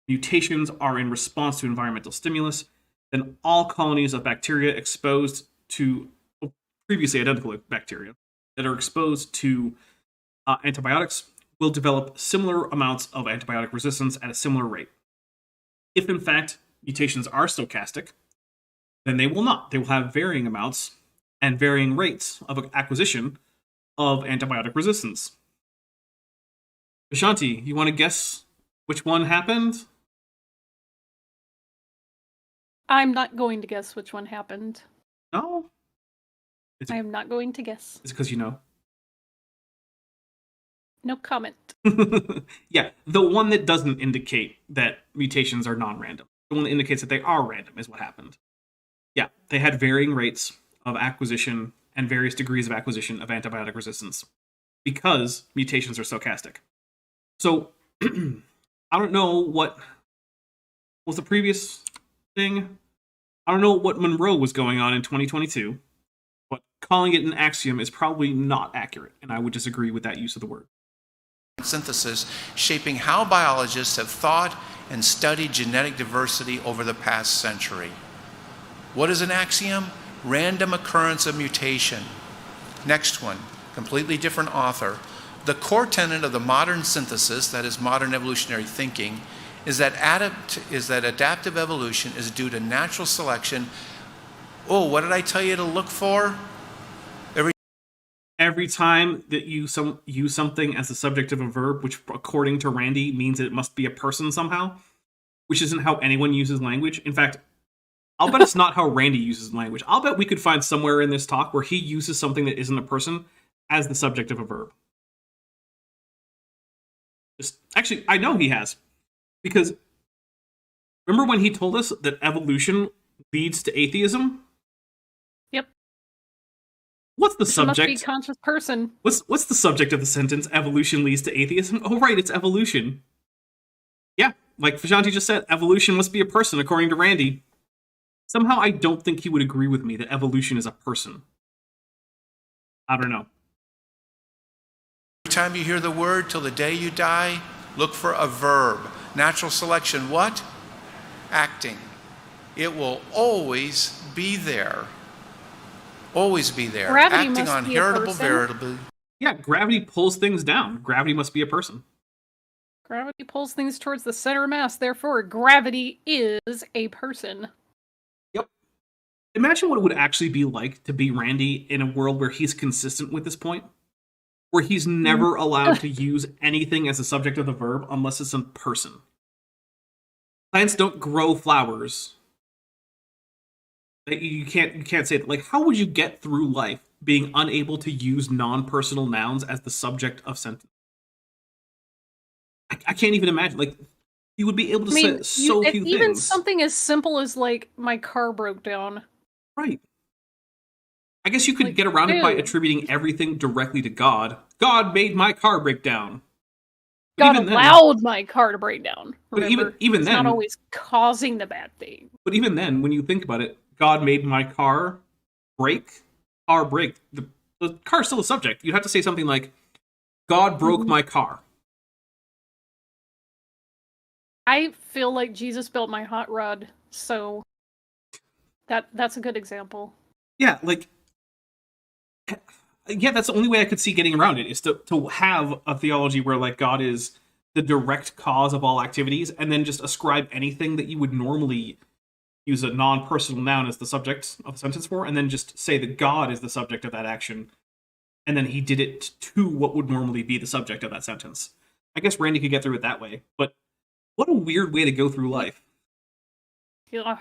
mutations are in response to environmental stimulus, then all colonies of bacteria exposed to previously identical bacteria that are exposed to antibiotics will develop similar amounts of antibiotic resistance at a similar rate. If, in fact, mutations are stochastic, then they will not. They will have varying amounts and varying rates of acquisition of antibiotic resistance. Ashanti, you want to guess which one happened? I'm not going to guess which one happened. No? I am not going to guess. Is it because you know? No comment. Yeah, the one that doesn't indicate that mutations are non-random. The one that indicates that they are random is what happened. Yeah, they had varying rates of acquisition and various degrees of acquisition of antibiotic resistance because mutations are stochastic. So, I don't know what was the previous thing. I don't know what Monroe was going on in 2022, but calling it an axiom is probably not accurate, and I would disagree with that use of the word. Synthesis, shaping how biologists have thought and studied genetic diversity over the past century. What is an axiom? Random occurrence of mutation. Next one, completely different author. The core tenet of the modern synthesis, that is modern evolutionary thinking, is that adaptive evolution is due to natural selection. Oh, what did I tell you to look for? Every time that you use something as the subject of a verb, which according to Randy means it must be a person somehow, which isn't how anyone uses language. In fact, I'll bet it's not how Randy uses language. I'll bet we could find somewhere in this talk where he uses something that isn't a person as the subject of a verb. Actually, I know he has. Because remember when he told us that evolution leads to atheism? Yep. What's the It subject? must be conscious person. What's the subject of the sentence? Evolution leads to atheism. Oh, right, it's evolution. Yeah, like Fashanti just said, evolution must be a person, according to Randy. Somehow, I don't think he would agree with me that evolution is a person. I don't know. Every time you hear the word till the day you die, look for a verb. Natural selection, what? Acting. It will always be there. Always be there. Gravity Acting must on be a heritable person. variable. Yeah, gravity pulls things down. Gravity must be a person. Gravity pulls things towards the center of mass, therefore gravity is a person. Yep. Imagine what it would actually be like to be Randy in a world where he's consistent with this point, where he's never allowed to use anything as a subject of the verb unless it's a person. Plants don't grow flowers. You can't say that. Like, how would you get through life being unable to use non-personal nouns as the subject of sentence? I can't even imagine. Like, you would be able to say so few even things. something as simple as like my car broke down. Right. I guess you could get around it by attributing everything directly to God. God made my car break down. God allowed my car to break down. Remember? But even it's then, not always causing the bad thing. But even then, when you think about it, God made my car break. Car break. The car's still a subject. You'd have to say something like, God broke my car. I feel like Jesus built my hot rod, so that's a good example. Yeah, like, yeah, that's the only way I could see getting around it, is to have a theology where, like, God is the direct cause of all activities, and then just ascribe anything that you would normally use a non-personal noun as the subject of a sentence for, and then just say that God is the subject of that action, and then he did it to what would normally be the subject of that sentence. I guess Randy could get through it that way, but what a weird way to go through life. Yeah.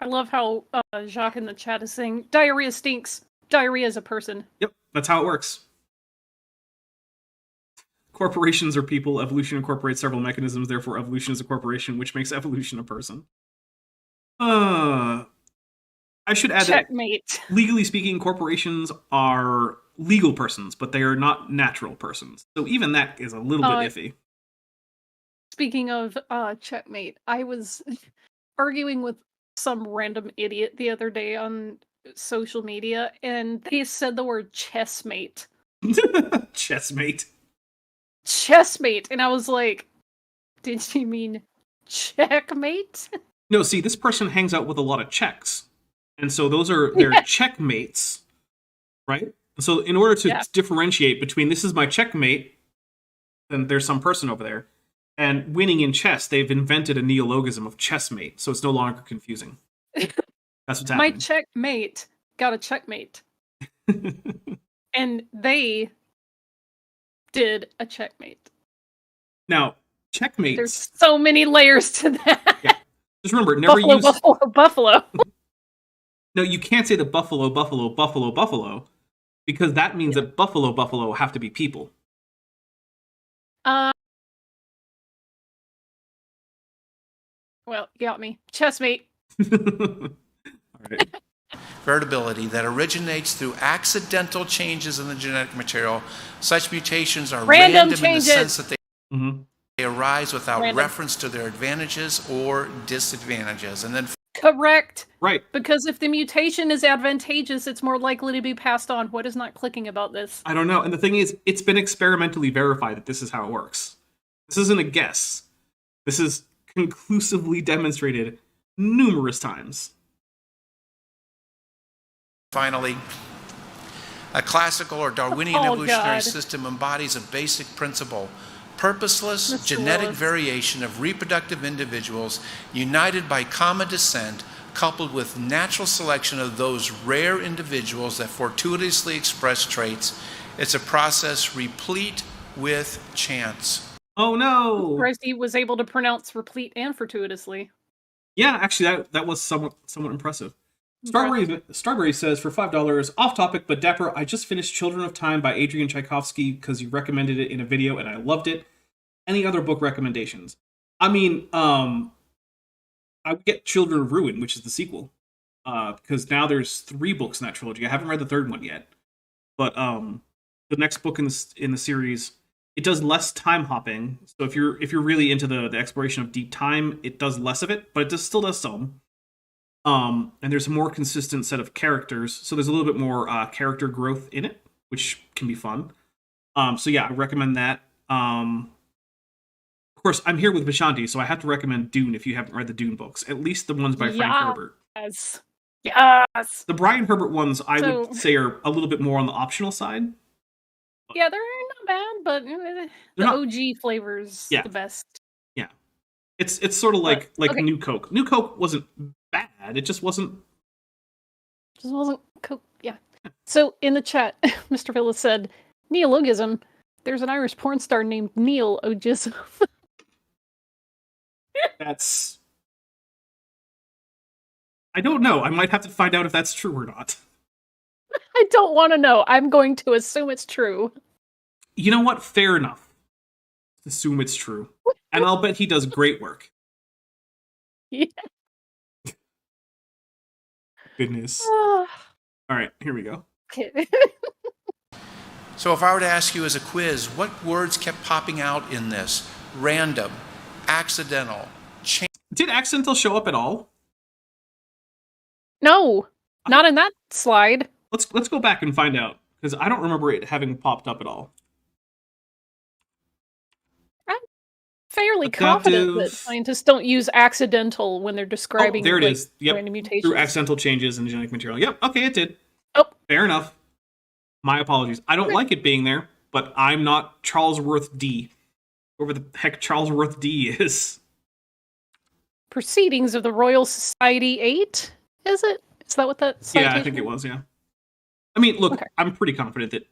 I love how Jacques in the chat is saying, diarrhea stinks. Diarrhea is a person. Yep, that's how it works. Corporations are people. Evolution incorporates several mechanisms. Therefore, evolution is a corporation, which makes evolution a person. I should add Checkmate. that, legally speaking, corporations are legal persons, but they are not natural persons. So even that is a little bit iffy. Speaking of checkmate, I was arguing with some random idiot the other day on social media, and they said the word chessmate. Chessmate. Chessmate. And I was like, did she mean checkmate? No, see, this person hangs out with a lot of checks. And so those are their checkmates, right? So in order to differentiate between this is my checkmate, then there's some person over there, and winning in chess, they've invented a neologism of chessmate, so it's no longer confusing. That's what's happening. My checkmate got a checkmate. And they did a checkmate. Now, checkmates... There's so many layers to that. Yeah. Just remember, never use... Buffalo. No, you can't say the buffalo, because that means that buffalo have to be people. Well, you got me. Chessmate. All right. Variability that originates through accidental changes in the genetic material. Such mutations are random in the sense that they arise without reference to their advantages or disadvantages. And then correct. Right. Because if the mutation is advantageous, it's more likely to be passed on. What is not clicking about this? I don't know. And the thing is, it's been experimentally verified that this is how it works. This isn't a guess. This is conclusively demonstrated numerous times. Finally, a classical or Darwinian evolutionary system embodies a basic principle: purposeless genetic variation of reproductive individuals united by common descent, coupled with natural selection of those rare individuals that fortuitously express traits. It's a process replete with chance. Oh no! Surprised he was able to pronounce replete and fortuitously. Yeah, actually, that was somewhat impressive. Strawberry says, for $5, off topic, but Dapper, I just finished Children of Time by Adrian Tchaikovsky because you recommended it in a video and I loved it. Any other book recommendations? I mean, I would get Children of Ruin, which is the sequel, because now there's 3 books in that trilogy. I haven't read the 3rd one yet, but the next book in the series, it does less time hopping. So if you're really into the exploration of deep time, it does less of it, but it still does some. And there's a more consistent set of characters, so there's a little bit more character growth in it, which can be fun. So yeah, I recommend that. Of course, I'm here with Vishanti, so I have to recommend Dune if you haven't read the Dune books, at least the ones by Frank Herbert. Yes. The Brian Herbert ones, I would say, are a little bit more on the optional side. Yeah, they're not bad, but the OG flavor's the best. Yeah. It's sort of like New Coke. New Coke wasn't bad, it just wasn't Just wasn't yeah. So in the chat, Mr. Phillips said, neologism. There's an Irish porn star named Neil O'Gism. That's... I don't know. I might have to find out if that's true or not. I don't want to know. I'm going to assume it's true. You know what? Fair enough. Assume it's true. And I'll bet he does great work. Yeah. Goodness. All right, here we go. Okay. So if I were to ask you as a quiz, what words kept popping out in this? Random, accidental, change. Did accidental show up at all? No, not in that slide. Let's go back and find out, because I don't remember it having popped up at all. I'm fairly confident that scientists don't use accidental when they're describing there it is. Yep. random mutations. Through accidental changes in genetic material. Yep, okay, it did. Oh. Fair enough. My apologies. I don't like it being there, but I'm not Charlesworth D. Whoever the heck Charlesworth D is. Proceedings of the Royal Society 8, is it? Is that what that citation? Yeah, I think it was, yeah. I mean, look, Okay. I'm pretty confident that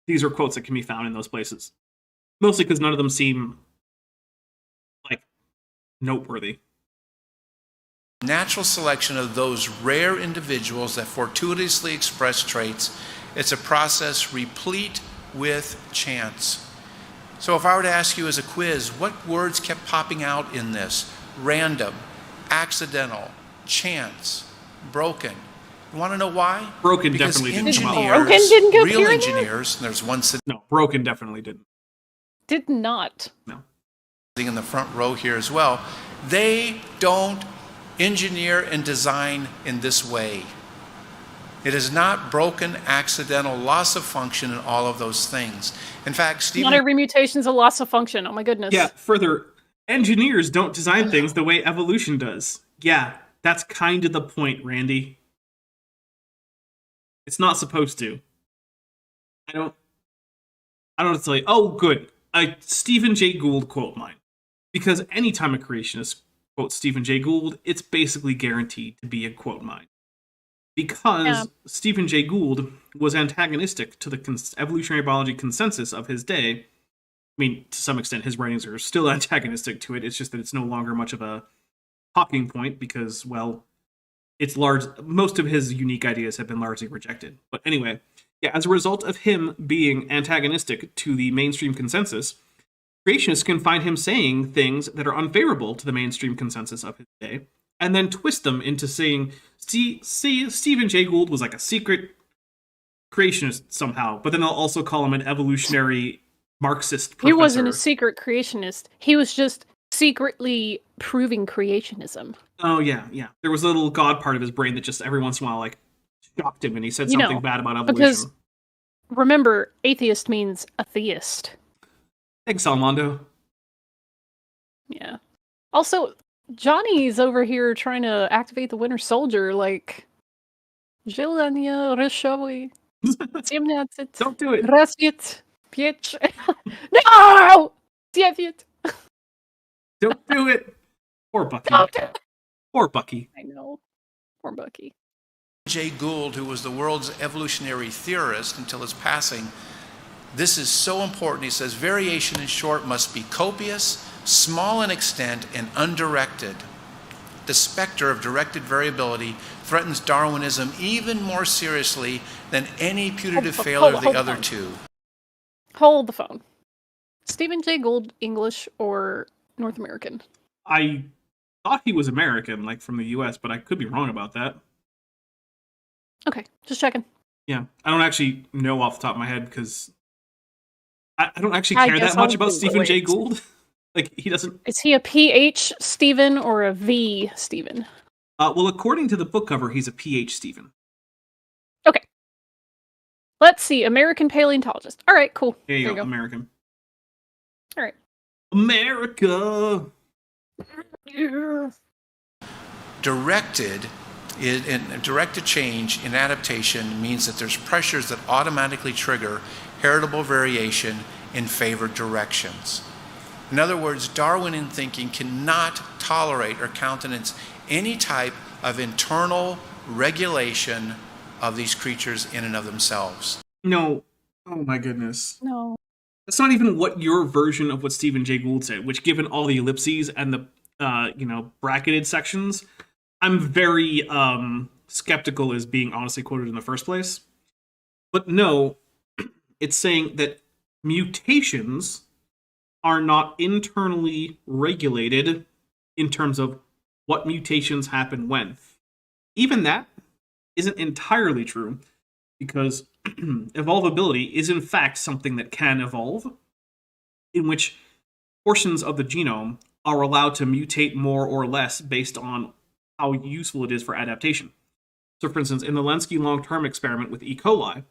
these are quotes that can be found in those places. Mostly because none of them seem, like, noteworthy. Natural selection of those rare individuals that fortuitously express traits. It's a process replete with chance. So if I were to ask you as a quiz, what words kept popping out in this? Random, accidental, chance, broken. You want to know why? Broken Because definitely didn't come up. engineers, Broken didn't go real appear in there? engineers, and there's one sitting No, broken definitely didn't. Did not. No. in the front row here as well, they don't engineer and design in this way. It is not broken, accidental, loss of function, and all of those things. In fact, Stephen... Not every mutation is a loss of function. Oh my goodness. Yeah, further, engineers don't design things the way evolution does. Yeah, that's kind of the point, Randy. It's not supposed to. I don't have to tell you. Oh, good. A Stephen Jay Gould quote mine. Because anytime a creationist quotes Stephen Jay Gould, it's basically guaranteed to be a quote mine. Because Stephen Jay Gould was antagonistic to the evolutionary biology consensus of his day. I mean, to some extent, his writings are still antagonistic to it. It's just that it's no longer much of a talking point because, well, most of his unique ideas have been largely rejected. But anyway, yeah, as a result of him being antagonistic to the mainstream consensus, creationists can find him saying things that are unfavorable to the mainstream consensus of his day, and then twist them into saying, see, Stephen Jay Gould was like a secret creationist somehow, but then they'll also call him an evolutionary Marxist professor. He wasn't a secret creationist. He was just secretly proving creationism. Oh, yeah. There was a little god part of his brain that just every once in a while, like, shocked him, and he said something bad about evolution. Because, remember, atheist means a theist. Thanks, Salmondo. Yeah. Also, Johnny's over here trying to activate the Winter Soldier, like... Желание решавай. Don't do it. Рассвет. Печь. No! Девять. Don't do it. Poor Bucky. Don't do it. Poor Bucky. I know. Poor Bucky. Jay Gould, who was the world's evolutionary theorist until his passing, this is so important. He says, variation, in short, must be copious, small in extent, and undirected. The specter of directed variability threatens Darwinism even more seriously than any putative failure of the other two. Hold the phone. Stephen Jay Gould, English or North American? I thought he was American, like from the US, but I could be wrong about that. Okay, just checking. Yeah, I don't actually know off the top of my head because I don't actually care that much about Stephen Jay Gould. Like, he doesn't... Is he a PH Stephen or a V Stephen? Well, according to the book cover, he's a PH Stephen. Okay. Let's see. American paleontologist. All right, cool. There you go, American. All right. America! Directed change in adaptation means that there's pressures that automatically trigger heritable variation in favored directions. In other words, Darwinian thinking cannot tolerate or countenance any type of internal regulation of these creatures in and of themselves. No. Oh my goodness. No. That's not even what your version of what Stephen Jay Gould said, which, given all the ellipses and the bracketed sections, I'm very skeptical as being honestly quoted in the first place. But no, it's saying that mutations are not internally regulated in terms of what mutations happen when. Even that isn't entirely true, because evolvability is in fact something that can evolve, in which portions of the genome are allowed to mutate more or less based on how useful it is for adaptation. So for instance, in the Lenski long-term experiment with E. coli,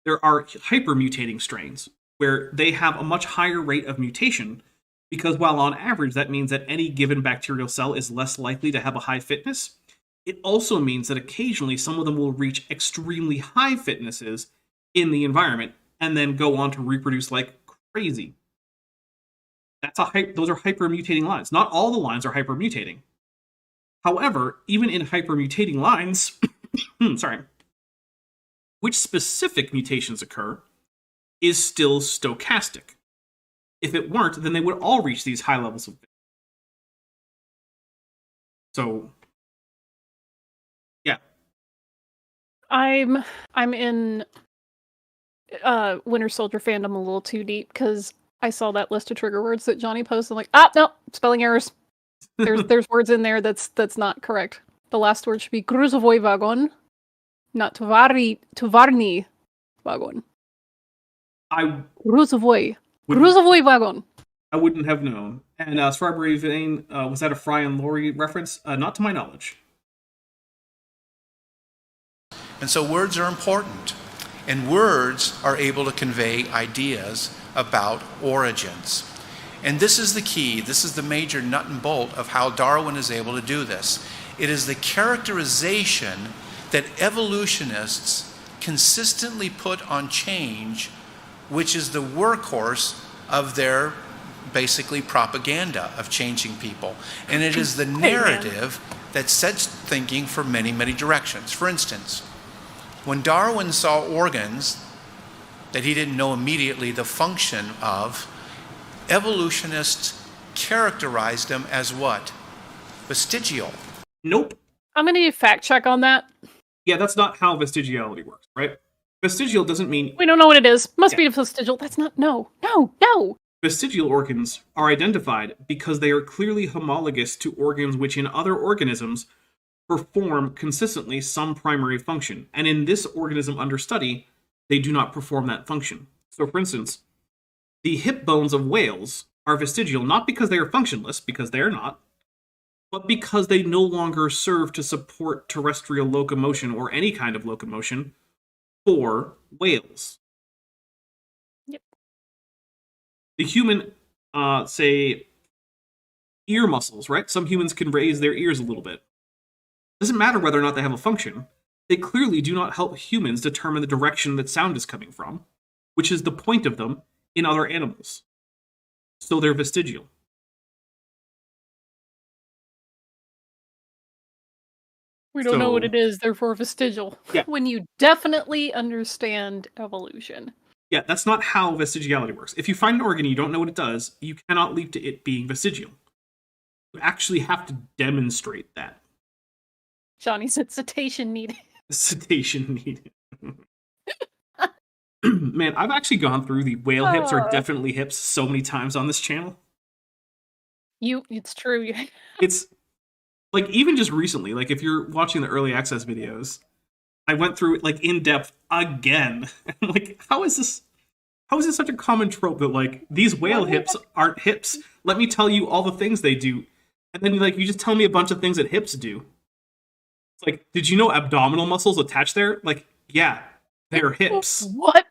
there are hypermutating strains where they have a much higher rate of mutation, because while on average that means that any given bacterial cell is less likely to have a high fitness, it also means that occasionally some of them will reach extremely high fitnesses in the environment and then go on to reproduce like crazy. Those are hypermutating lines. Not all the lines are hypermutating. However, even in hypermutating lines, which specific mutations occur is still stochastic. If it weren't, then they would all reach these high levels of fitness. So yeah. I'm in Winter Soldier fandom a little too deep, because I saw that list of trigger words that Johnny posted. I'm like, no, spelling errors. There's words in there that's not correct. The last word should be Gruzovoy wagon, not Tovarni wagon. Gruzovoy wagon. I wouldn't have known. And Strawberry Vein, was that a Fry and Laurie reference? Not to my knowledge. And so words are important. And words are able to convey ideas about origins. And this is the key. This is the major nut and bolt of how Darwin is able to do this. It is the characterization that evolutionists consistently put on change, which is the workhorse of their basically propaganda of changing people. And it is the narrative that sets thinking for many, many directions. For instance, when Darwin saw organs that he didn't know immediately the function of, evolutionists characterized them as what? Vestigial. Nope. I'm going to need a fact check on that. Yeah, that's not how vestigiality works, right? Vestigial doesn't mean... We don't know what it is. Must be vestigial. That's not... No. Vestigial organs are identified because they are clearly homologous to organs which in other organisms perform consistently some primary function. And in this organism under study, they do not perform that function. So for instance, the hip bones of whales are vestigial not because they are functionless, because they are not, but because they no longer serve to support terrestrial locomotion or any kind of locomotion for whales. Yep. The human, say, ear muscles, right? Some humans can raise their ears a little bit. Doesn't matter whether or not they have a function. They clearly do not help humans determine the direction that sound is coming from, which is the point of them in other animals. So they're vestigial. We don't know what it is, therefore vestigial. Yeah. When you definitely understand evolution. Yeah, that's not how vestigiality works. If you find an organ and you don't know what it does, you cannot leap to it being vestigial. You actually have to demonstrate that. Johnny said cetacean needed. Sedation needed. Man, I've actually gone through the whale hips are definitely hips so many times on this channel. It's true. It's like, even just recently, like if you're watching the early access videos, I went through it like in depth again. I'm like, how is this such a common trope that like these whale hips aren't hips? Let me tell you all the things they do. And then like you just tell me a bunch of things that hips do. It's like, did you know abdominal muscles attach there? Like, yeah, they're hips. What?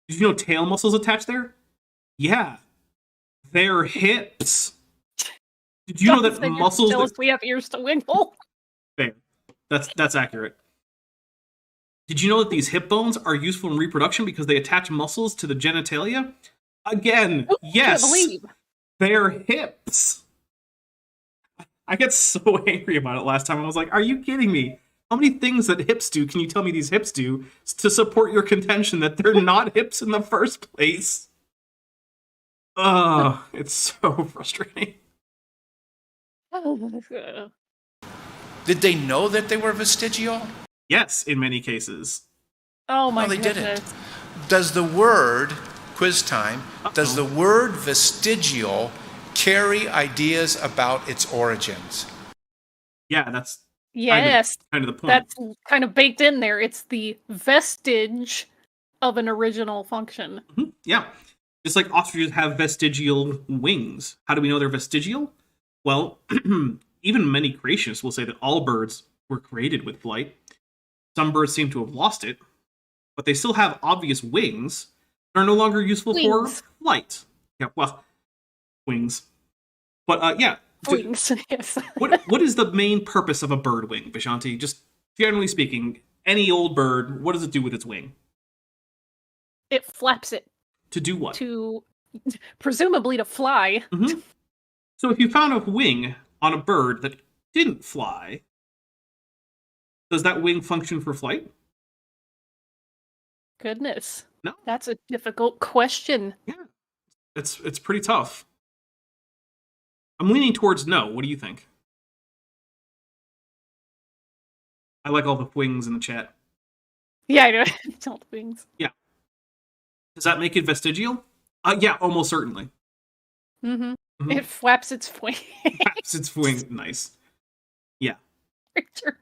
Did you know tail muscles attach there? Yeah, they're hips. Did you know that muscles... Tell us we have ears to wiggle. Fair. That's accurate. Did you know that these hip bones are useful in reproduction because they attach muscles to the genitalia? Again, yes, Can't believe. they're hips. I get so angry about it last time. I was like, are you kidding me? How many things that hips do can you tell me these hips do to support your contention that they're not hips in the first place? Oh, it's so frustrating. Did they know that they were vestigial? Yes, in many cases. Oh my No, they goodness. didn't. Does the word, quiz time, does the word vestigial carry ideas about its origins? Yeah, that's Yes, kind of the point. that's kind of baked in there. It's the vestige of an original function. Mhm, yeah. Just like ostriches have vestigial wings. How do we know they're vestigial? Well, even many creationists will say that all birds were created with flight. Some birds seem to have lost it, but they still have obvious wings that are no longer useful Wings. for flight. Yeah, well, wings. But yeah, Wings, yes. what is the main purpose of a bird wing, Vishanti? Just generally speaking, any old bird, what does it do with its wing? It flaps it To do what? to presumably to fly. Mhm. So if you found a wing on a bird that didn't fly, does that wing function for flight? Goodness. No. That's a difficult question. Yeah. It's pretty tough. I'm leaning towards no. What do you think? I like all the wings in the chat. Yeah, I know. All the wings. Does that make it vestigial? Yeah, almost certainly. Mm-hmm. Mhm. It flaps its wings. Perhaps its wing. Nice. Yeah. Picture.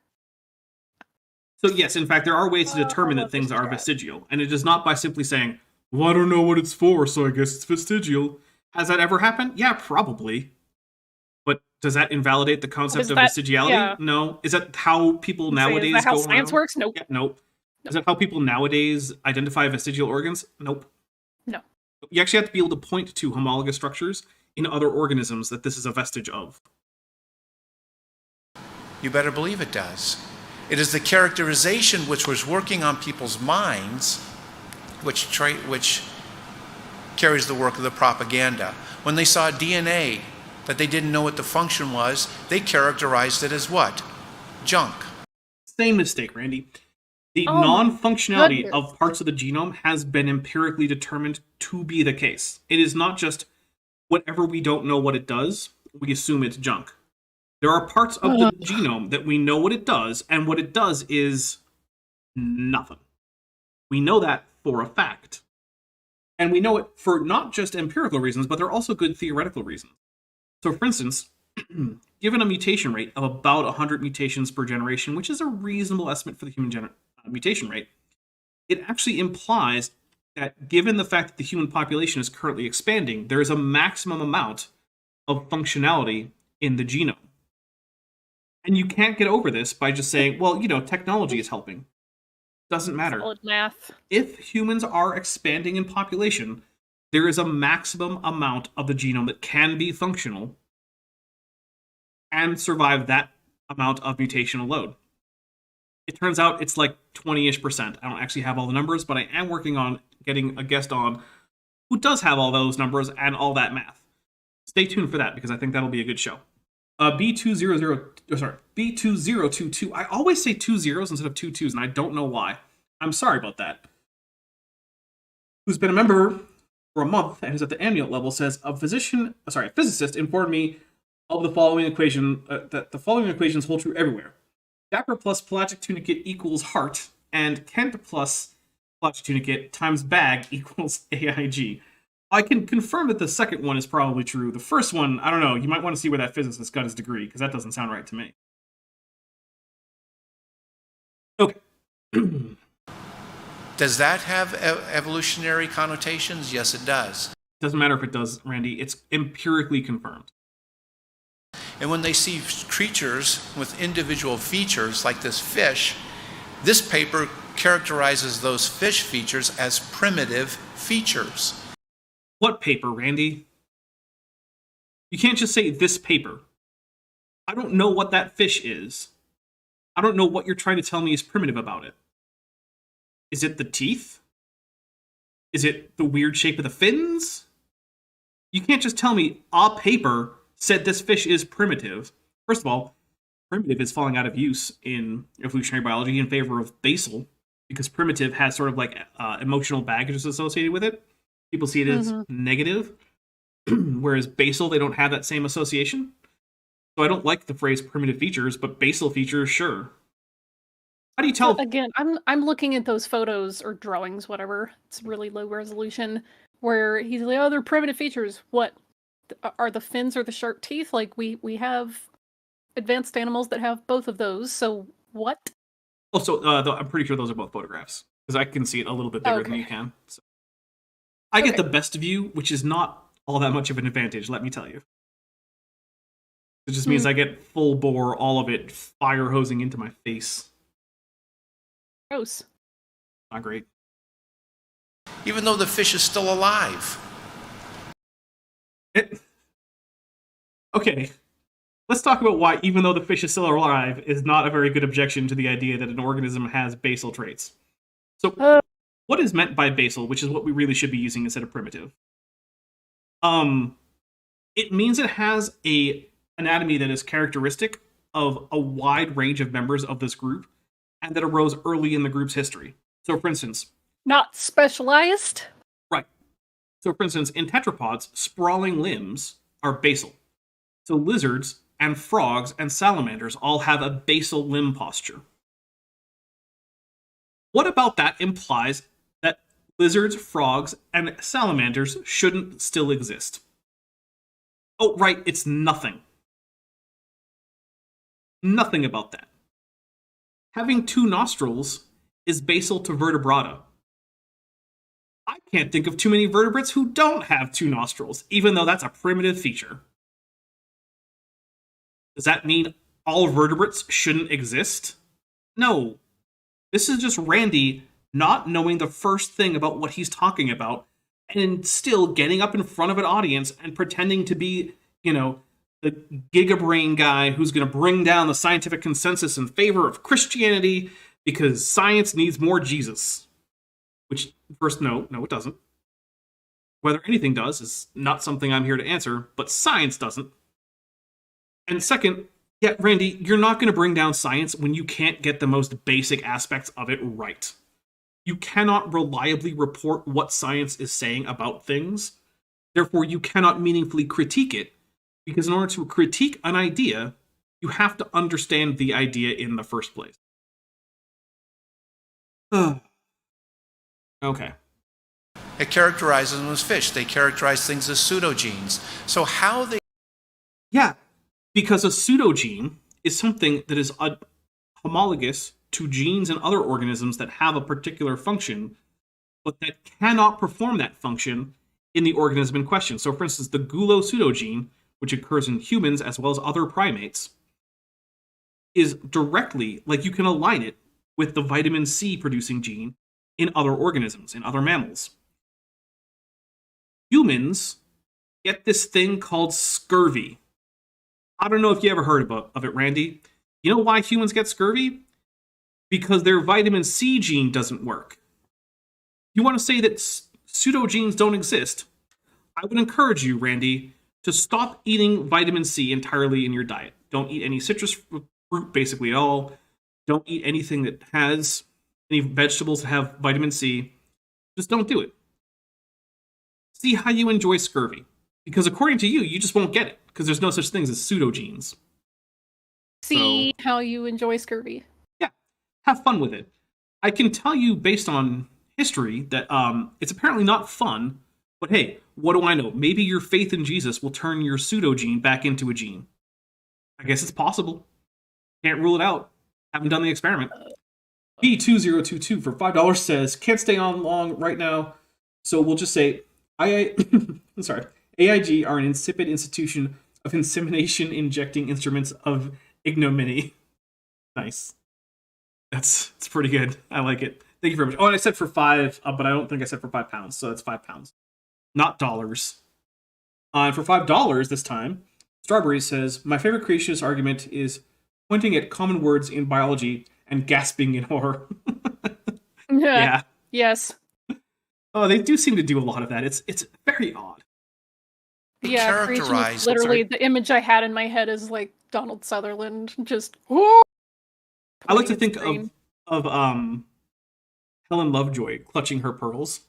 So yes, in fact, there are ways to determine I that love things this are chat. vestigial, and it is not by simply saying, "Well, I don't know what it's for, so I guess it's vestigial." Has that ever happened? Yeah, probably. But does that invalidate the concept Is of that- vestigiality? yeah. No. Is that how people Is nowadays that how go science around? works? Nope. Yeah, nope. Is that how people nowadays identify vestigial organs? Nope. No. You actually have to be able to point to homologous structures in other organisms that this is a vestige of. You better believe it does. It is the characterization which was working on people's minds which carries the work of the propaganda. When they saw DNA that they didn't know what the function was, they characterized it as what? Junk. Same mistake, Randy. The Oh my non-functionality goodness. of parts of the genome has been empirically determined to be the case. It is not just whatever we don't know what it does, we assume it's junk. There are parts of the genome that we know what it does, and what it does is nothing. We know that for a fact. And we know it for not just empirical reasons, but there are also good theoretical reasons. So, for instance, given a mutation rate of about 100 mutations per generation, which is a reasonable estimate for the human mutation rate, it actually implies that given the fact that the human population is currently expanding, there is a maximum amount of functionality in the genome. And you can't get over this by just saying, well, technology is helping. Doesn't matter. Solid math. If humans are expanding in population, there is a maximum amount of the genome that can be functional and survive that amount of mutational load. It turns out it's like 20-ish%. I don't actually have all the numbers, but I am working on getting a guest on who does have all those numbers and all that math. Stay tuned for that because I think that'll be a good show. B2022. I always say 2 zeros instead of 2 2s, and I don't know why. I'm sorry about that. Who's been a member for a month and is at the amniote level says a physicist informed me of the following equation that the following equations hold true everywhere. Dapper plus pelagic tunicate equals heart, and Kent plus pelagic tunicate times bag equals AIG. I can confirm that the second one is probably true. The first one, I don't know. You might want to see where that physicist got his degree, because that doesn't sound right to me. Okay. Does that have evolutionary connotations? Yes, it does. Doesn't matter if it does, Randy. It's empirically confirmed. And when they see creatures with individual features like this fish, this paper characterizes those fish features as primitive features. What paper, Randy? You can't just say this paper. I don't know what that fish is. I don't know what you're trying to tell me is primitive about it. Is it the teeth? Is it the weird shape of the fins? You can't just tell me a paper said this fish is primitive. First of all, primitive is falling out of use in evolutionary biology in favor of basal, because primitive has sort of like emotional baggage associated with it. People see it as negative, whereas basal, they don't have that same association. So I don't like the phrase primitive features, but basal features, sure. How do you tell? Again, I'm looking at those photos or drawings, whatever. It's really low resolution, where he's like, "Oh, they're primitive features." What are the fins or the sharp teeth? Like we have advanced animals that have both of those. So what? Also, I'm pretty sure those are both photographs because I can see it a little bit bigger than you can. So. I get the best view, which is not all that much of an advantage. Let me tell you. It just means I get full bore, all of it fire hosing into my face. Gross. Not great. Even though the fish is still alive. Okay. Let's talk about why, even though the fish is still alive, is not a very good objection to the idea that an organism has basal traits. So, what is meant by basal, which is what we really should be using instead of primitive? It means it has a anatomy that is characteristic of a wide range of members of this group, and that arose early in the group's history. So, for instance... Not specialized? Right. So, for instance, in tetrapods, sprawling limbs are basal. So, lizards and frogs and salamanders all have a basal limb posture. What about that implies that lizards, frogs, and salamanders shouldn't still exist? Oh, right, it's nothing. Nothing about that. Having two nostrils is basal to vertebrata. I can't think of too many vertebrates who don't have two nostrils, even though that's a primitive feature. Does that mean all vertebrates shouldn't exist? No. This is just Randy not knowing the first thing about what he's talking about, and still getting up in front of an audience and pretending to be, the gigabrain guy who's going to bring down the scientific consensus in favor of Christianity because science needs more Jesus. Which, first, no, it doesn't. Whether anything does is not something I'm here to answer, but science doesn't. And second, yeah, Randy, you're not going to bring down science when you can't get the most basic aspects of it right. You cannot reliably report what science is saying about things. Therefore, you cannot meaningfully critique it. Because in order to critique an idea, you have to understand the idea in the first place. Okay. It characterizes them as fish. They characterize things as pseudogenes. So how they... Yeah, because a pseudogene is something that is homologous to genes in other organisms that have a particular function, but that cannot perform that function in the organism in question. So, for instance, the Galoa pseudogene, which occurs in humans as well as other primates, is directly, like you can align it with the vitamin C producing gene in other organisms, in other mammals. Humans get this thing called scurvy. I don't know if you ever heard of it, Randy. You know why humans get scurvy? Because their vitamin C gene doesn't work. You want to say that pseudogenes don't exist? I would encourage you, Randy, to stop eating vitamin C entirely in your diet. Don't eat any citrus fruit basically at all. Don't eat anything that has any vegetables that have vitamin C. Just don't do it. See how you enjoy scurvy. Because according to you, you just won't get it. Because there's no such things as pseudogenes. See how you enjoy scurvy. Yeah, have fun with it. I can tell you based on history that it's apparently not fun. But hey, what do I know? Maybe your faith in Jesus will turn your pseudogene back into a gene. I guess it's possible. Can't rule it out. Haven't done the experiment. B2022 for $5 says, can't stay on long right now, so we'll just say, sorry, AIG are an insipid institution of insemination injecting instruments of ignominy. Nice. It's pretty good. I like it. Thank you very much. Oh, and I said for 5, but I don't think I said for £5, so that's £5. Not dollars. And for $5 this time, Strawberry says, my favorite creationist argument is pointing at common words in biology and gasping in horror. Yeah. Yes. Oh, they do seem to do a lot of that. It's very odd. Yeah, Creationist, characterize. literally, the image I had in my head is like Donald Sutherland just. Whoa, I like to pointing think at screen. of Helen Lovejoy clutching her pearls.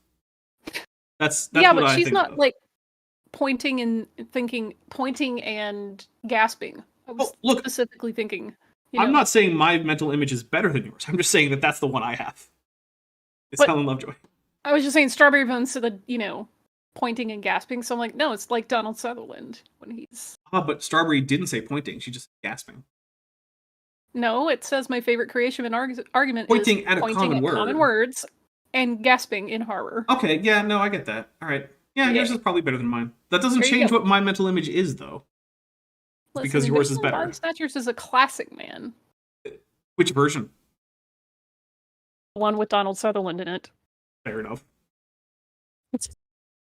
That's Yeah, what but I she's think not of. like pointing and thinking, pointing and gasping. I was Oh, look, specifically thinking. I'm not saying my mental image is better than yours. I'm just saying that that's the one I have. It's But- Helen Lovejoy. I was just saying strawberry bones, so the pointing and gasping. So I'm like, no, it's like Donald Sutherland when he's. But Strawberry didn't say pointing. She just said gasping. No, it says my favorite creation argument Pointing is at a pointing common at word. common words and gasping in horror. Okay, yeah, no, I get that. All right. Yeah, yours is probably better than mine. That doesn't There you change go. what my mental image is, though. Listen, because yours is Invasion of better. Body Snatchers is a classic, man. Which version? The one with Donald Sutherland in it. Fair enough. It's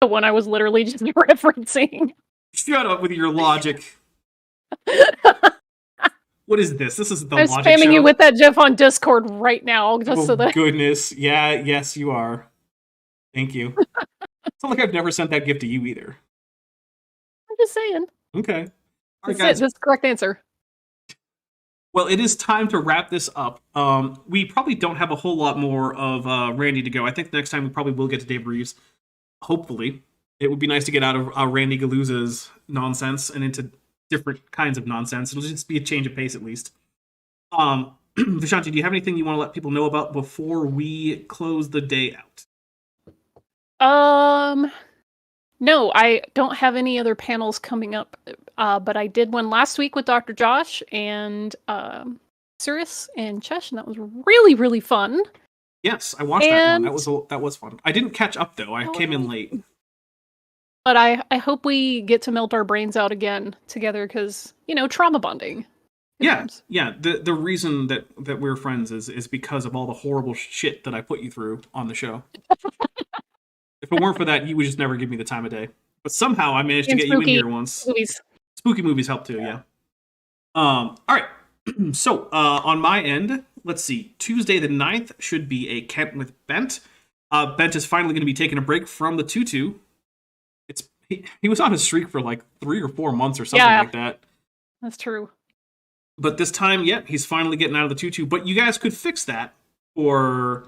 the one I was literally just referencing. Shut up with your logic. What is this? This is the I'm logic spamming show? you with that GIF on Discord right now, just Oh, so that goodness. Yeah, yes, you are. Thank you. It's not like I've never sent that gift to you either. I'm just saying. Okay. All right, That's guys. it. That's the correct answer. Well, it is time to wrap this up. We probably don't have a whole lot more of Randy to go. I think next time we probably will get to Dave Reeves. Hopefully. It would be nice to get out of Randy Galuza's nonsense and into different kinds of nonsense. It'll just be a change of pace at least. Vishanti, do you have anything you want to let people know about before we close the day out? No, I don't have any other panels coming up, but I did one last week with Dr. Josh and Cyrus and Chesh, and that was really, really fun. Yes, I watched that one. That was fun. I didn't catch up though. I came in late. But I hope we get to melt our brains out again together because, trauma bonding. Yeah. The reason that we're friends is because of all the horrible shit that I put you through on the show. If it weren't for that, you would just never give me the time of day. But somehow I managed to get you in here once. Movies. Spooky movies help too, yeah. All right. So, on my end, let's see. Tuesday the 9th should be a camp with Bent. Bent is finally going to be taking a break from the tutu. He was on a streak for like 3 or 4 months or something like that. That's true. But this time, he's finally getting out of the tutu. But you guys could fix that for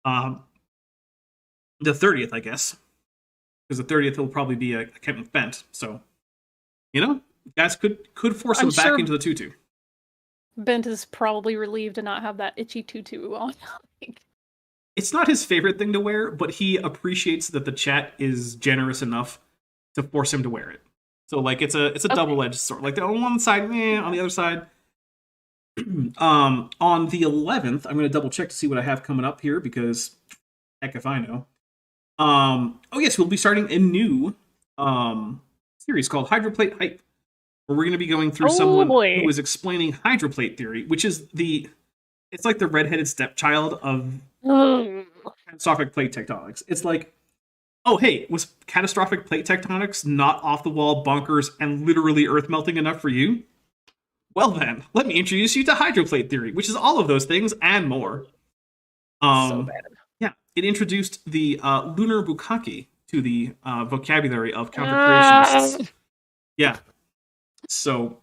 the 30th, I guess. Because the 30th will probably be a camp with Bent. So, you guys could force him back into the tutu. Bent is probably relieved to not have that itchy tutu on. It's not his favorite thing to wear, but he appreciates that the chat is generous enough to force him to wear it. So like it's a double-edged sword. Like on one side, on the other side. On the 11th, I'm going to double check to see what I have coming up here because heck if I know. We'll be starting a new series called Hydroplate Hype, where we're going to be going through someone who is explaining hydroplate theory, which is it's like the redheaded stepchild of catastrophic plate tectonics. It's like, oh hey, was catastrophic plate tectonics not off the wall bonkers and literally earth melting enough for you? Well then, let me introduce you to hydroplate theory, which is all of those things and more. So bad. Yeah, it introduced the lunar bukkake to the vocabulary of counter-creationists. Yeah. So,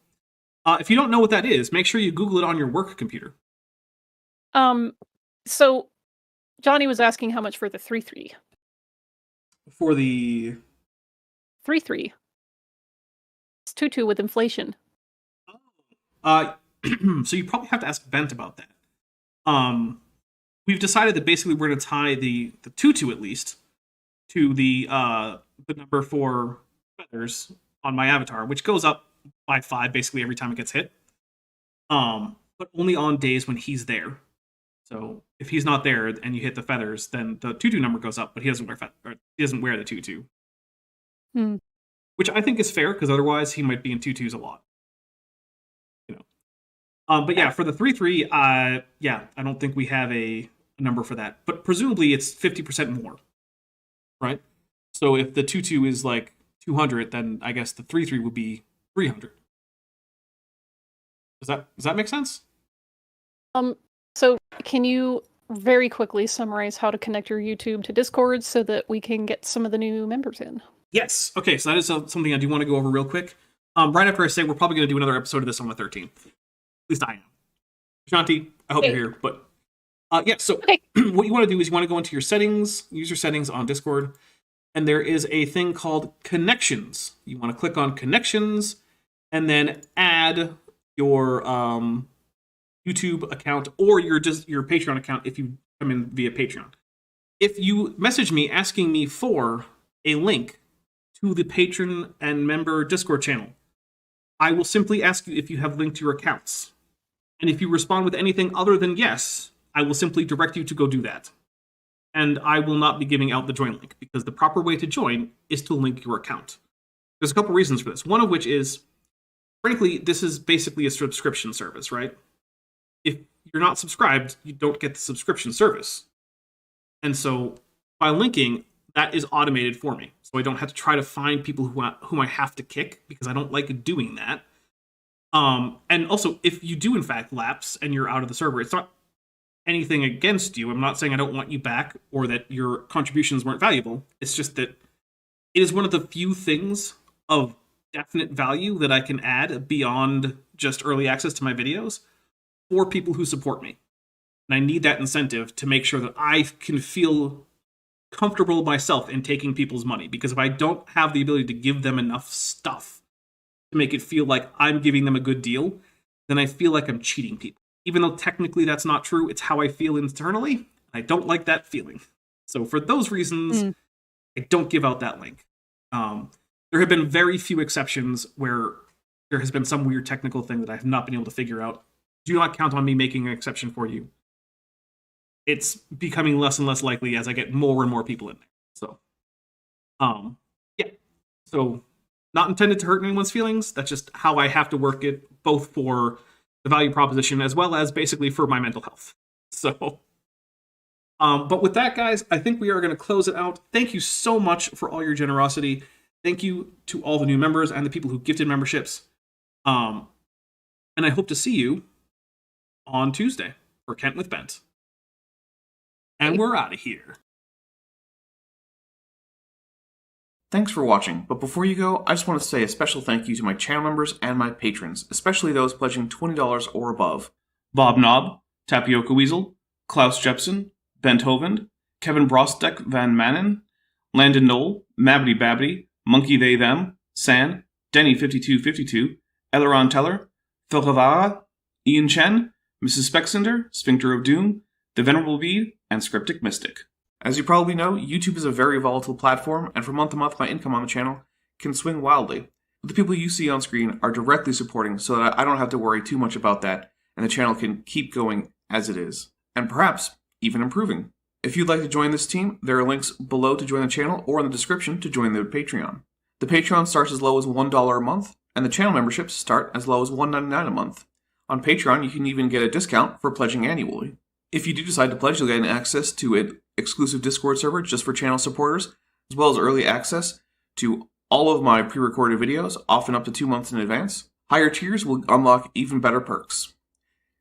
if you don't know what that is, make sure you Google it on your work computer. So Johnny was asking how much for the 3-3. For the 3-3. It's 2-2 with inflation. So you probably have to ask Bent about that. We've decided that basically we're going to tie the 2-2 at least to the number for feathers on my avatar, which goes up by 5 basically every time it gets hit. But only on days when he's there. So if he's not there and you hit the feathers, then the 2-2 number goes up, but he doesn't wear the 2-2. Which I think is fair because otherwise he might be in 2-2s a lot. But yeah, for the 3-3, I don't think we have a number for that. But presumably it's 50% more, right? So if the 2-2 is like 200, then I guess the 3-3 would be 300. Does that make sense? So can you very quickly summarize how to connect your YouTube to Discord so that we can get some of the new members in? Yes. Okay, so that is something I do want to go over real quick. Right after I say we're probably going to do another episode of this on the 13th. At least I am. Shanti, I hope you're here. But yeah, so Okay. what you want to do is you want to go into your settings, user settings on Discord, and there is a thing called connections. You want to click on connections and then add your YouTube account or your Patreon account if you come in via Patreon. If you message me asking me for a link to the patron and member Discord channel, I will simply ask you if you have linked your accounts. And if you respond with anything other than yes, I will simply direct you to go do that. And I will not be giving out the join link, because the proper way to join is to link your account. There's a couple reasons for this. One of which is, frankly, this is basically a subscription service, right? If you're not subscribed, you don't get the subscription service. And so by linking, that is automated for me. So I don't have to try to find people whom I have to kick, because I don't like doing that. And also, if you do in fact lapse and you're out of the server, it's not anything against you. I'm not saying I don't want you back or that your contributions weren't valuable. It's just that it is one of the few things of definite value that I can add beyond just early access to my videos for people who support me. And I need that incentive to make sure that I can feel comfortable myself in taking people's money. Because if I don't have the ability to give them enough stuff to make it feel like I'm giving them a good deal, then I feel like I'm cheating people. Even though technically that's not true, it's how I feel internally. I don't like that feeling. So for those reasons, I don't give out that link. There have been very few exceptions where there has been some weird technical thing that I have not been able to figure out. Do not count on me making an exception for you. It's becoming less and less likely as I get more and more people in there. So, yeah. So, not intended to hurt anyone's feelings. That's just how I have to work it, both for the value proposition as well as basically for my mental health. So, but with that, guys, I think we are going to close it out. Thank you so much for all your generosity. Thank you to all the new members and the people who gifted memberships. And I hope to see you on Tuesday for Kent with Bent. And we're out of here. Thanks for watching, but before you go, I just want to say a special thank you to my channel members and my patrons, especially those pledging $20 or above. Bob Knob, Tapioca Weasel, Klaus Jepsen, Bent Hovend, Kevin Brostek Van Manen, Landon Knoll, Mabbity Babbity, Monkey They Them, San, Denny5252, Eleron Teller, Phil Havara, Ian Chen, Mrs. Spexinder, Sphincter of Doom, The Venerable Bede, and Scriptic Mystic. As you probably know, YouTube is a very volatile platform, and from month to month my income on the channel can swing wildly. But the people you see on screen are directly supporting so that I don't have to worry too much about that, and the channel can keep going as it is, and perhaps even improving. If you'd like to join this team, there are links below to join the channel or in the description to join the Patreon. The Patreon starts as low as $1 a month, and the channel memberships start as low as $1.99 a month. On Patreon, you can even get a discount for pledging annually. If you do decide to pledge, you'll get access to an exclusive Discord server just for channel supporters, as well as early access to all of my pre-recorded videos, often up to 2 months in advance. Higher tiers will unlock even better perks.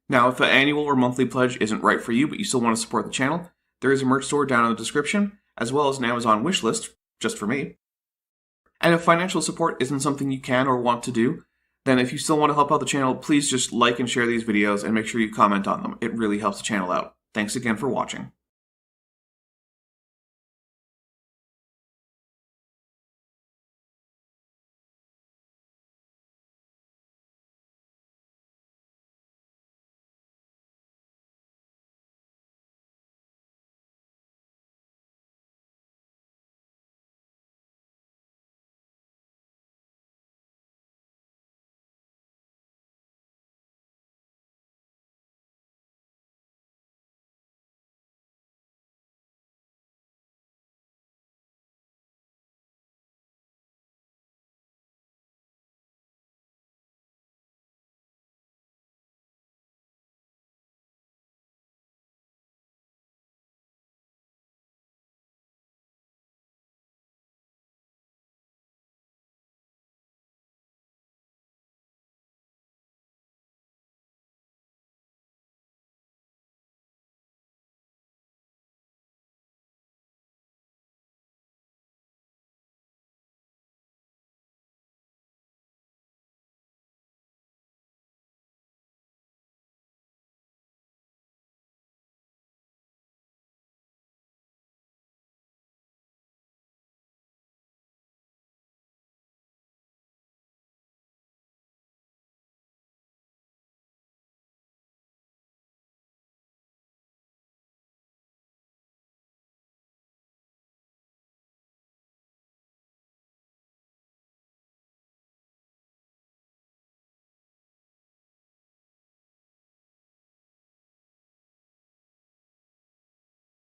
Now, if the annual or monthly pledge isn't right for you, but you still want to support the channel, there is a merch store down in the description, as well as an Amazon wishlist, just for me. And if financial support isn't something you can or want to do, then if you still want to help out the channel, please just like and share these videos and make sure you comment on them. It really helps the channel out. Thanks again for watching.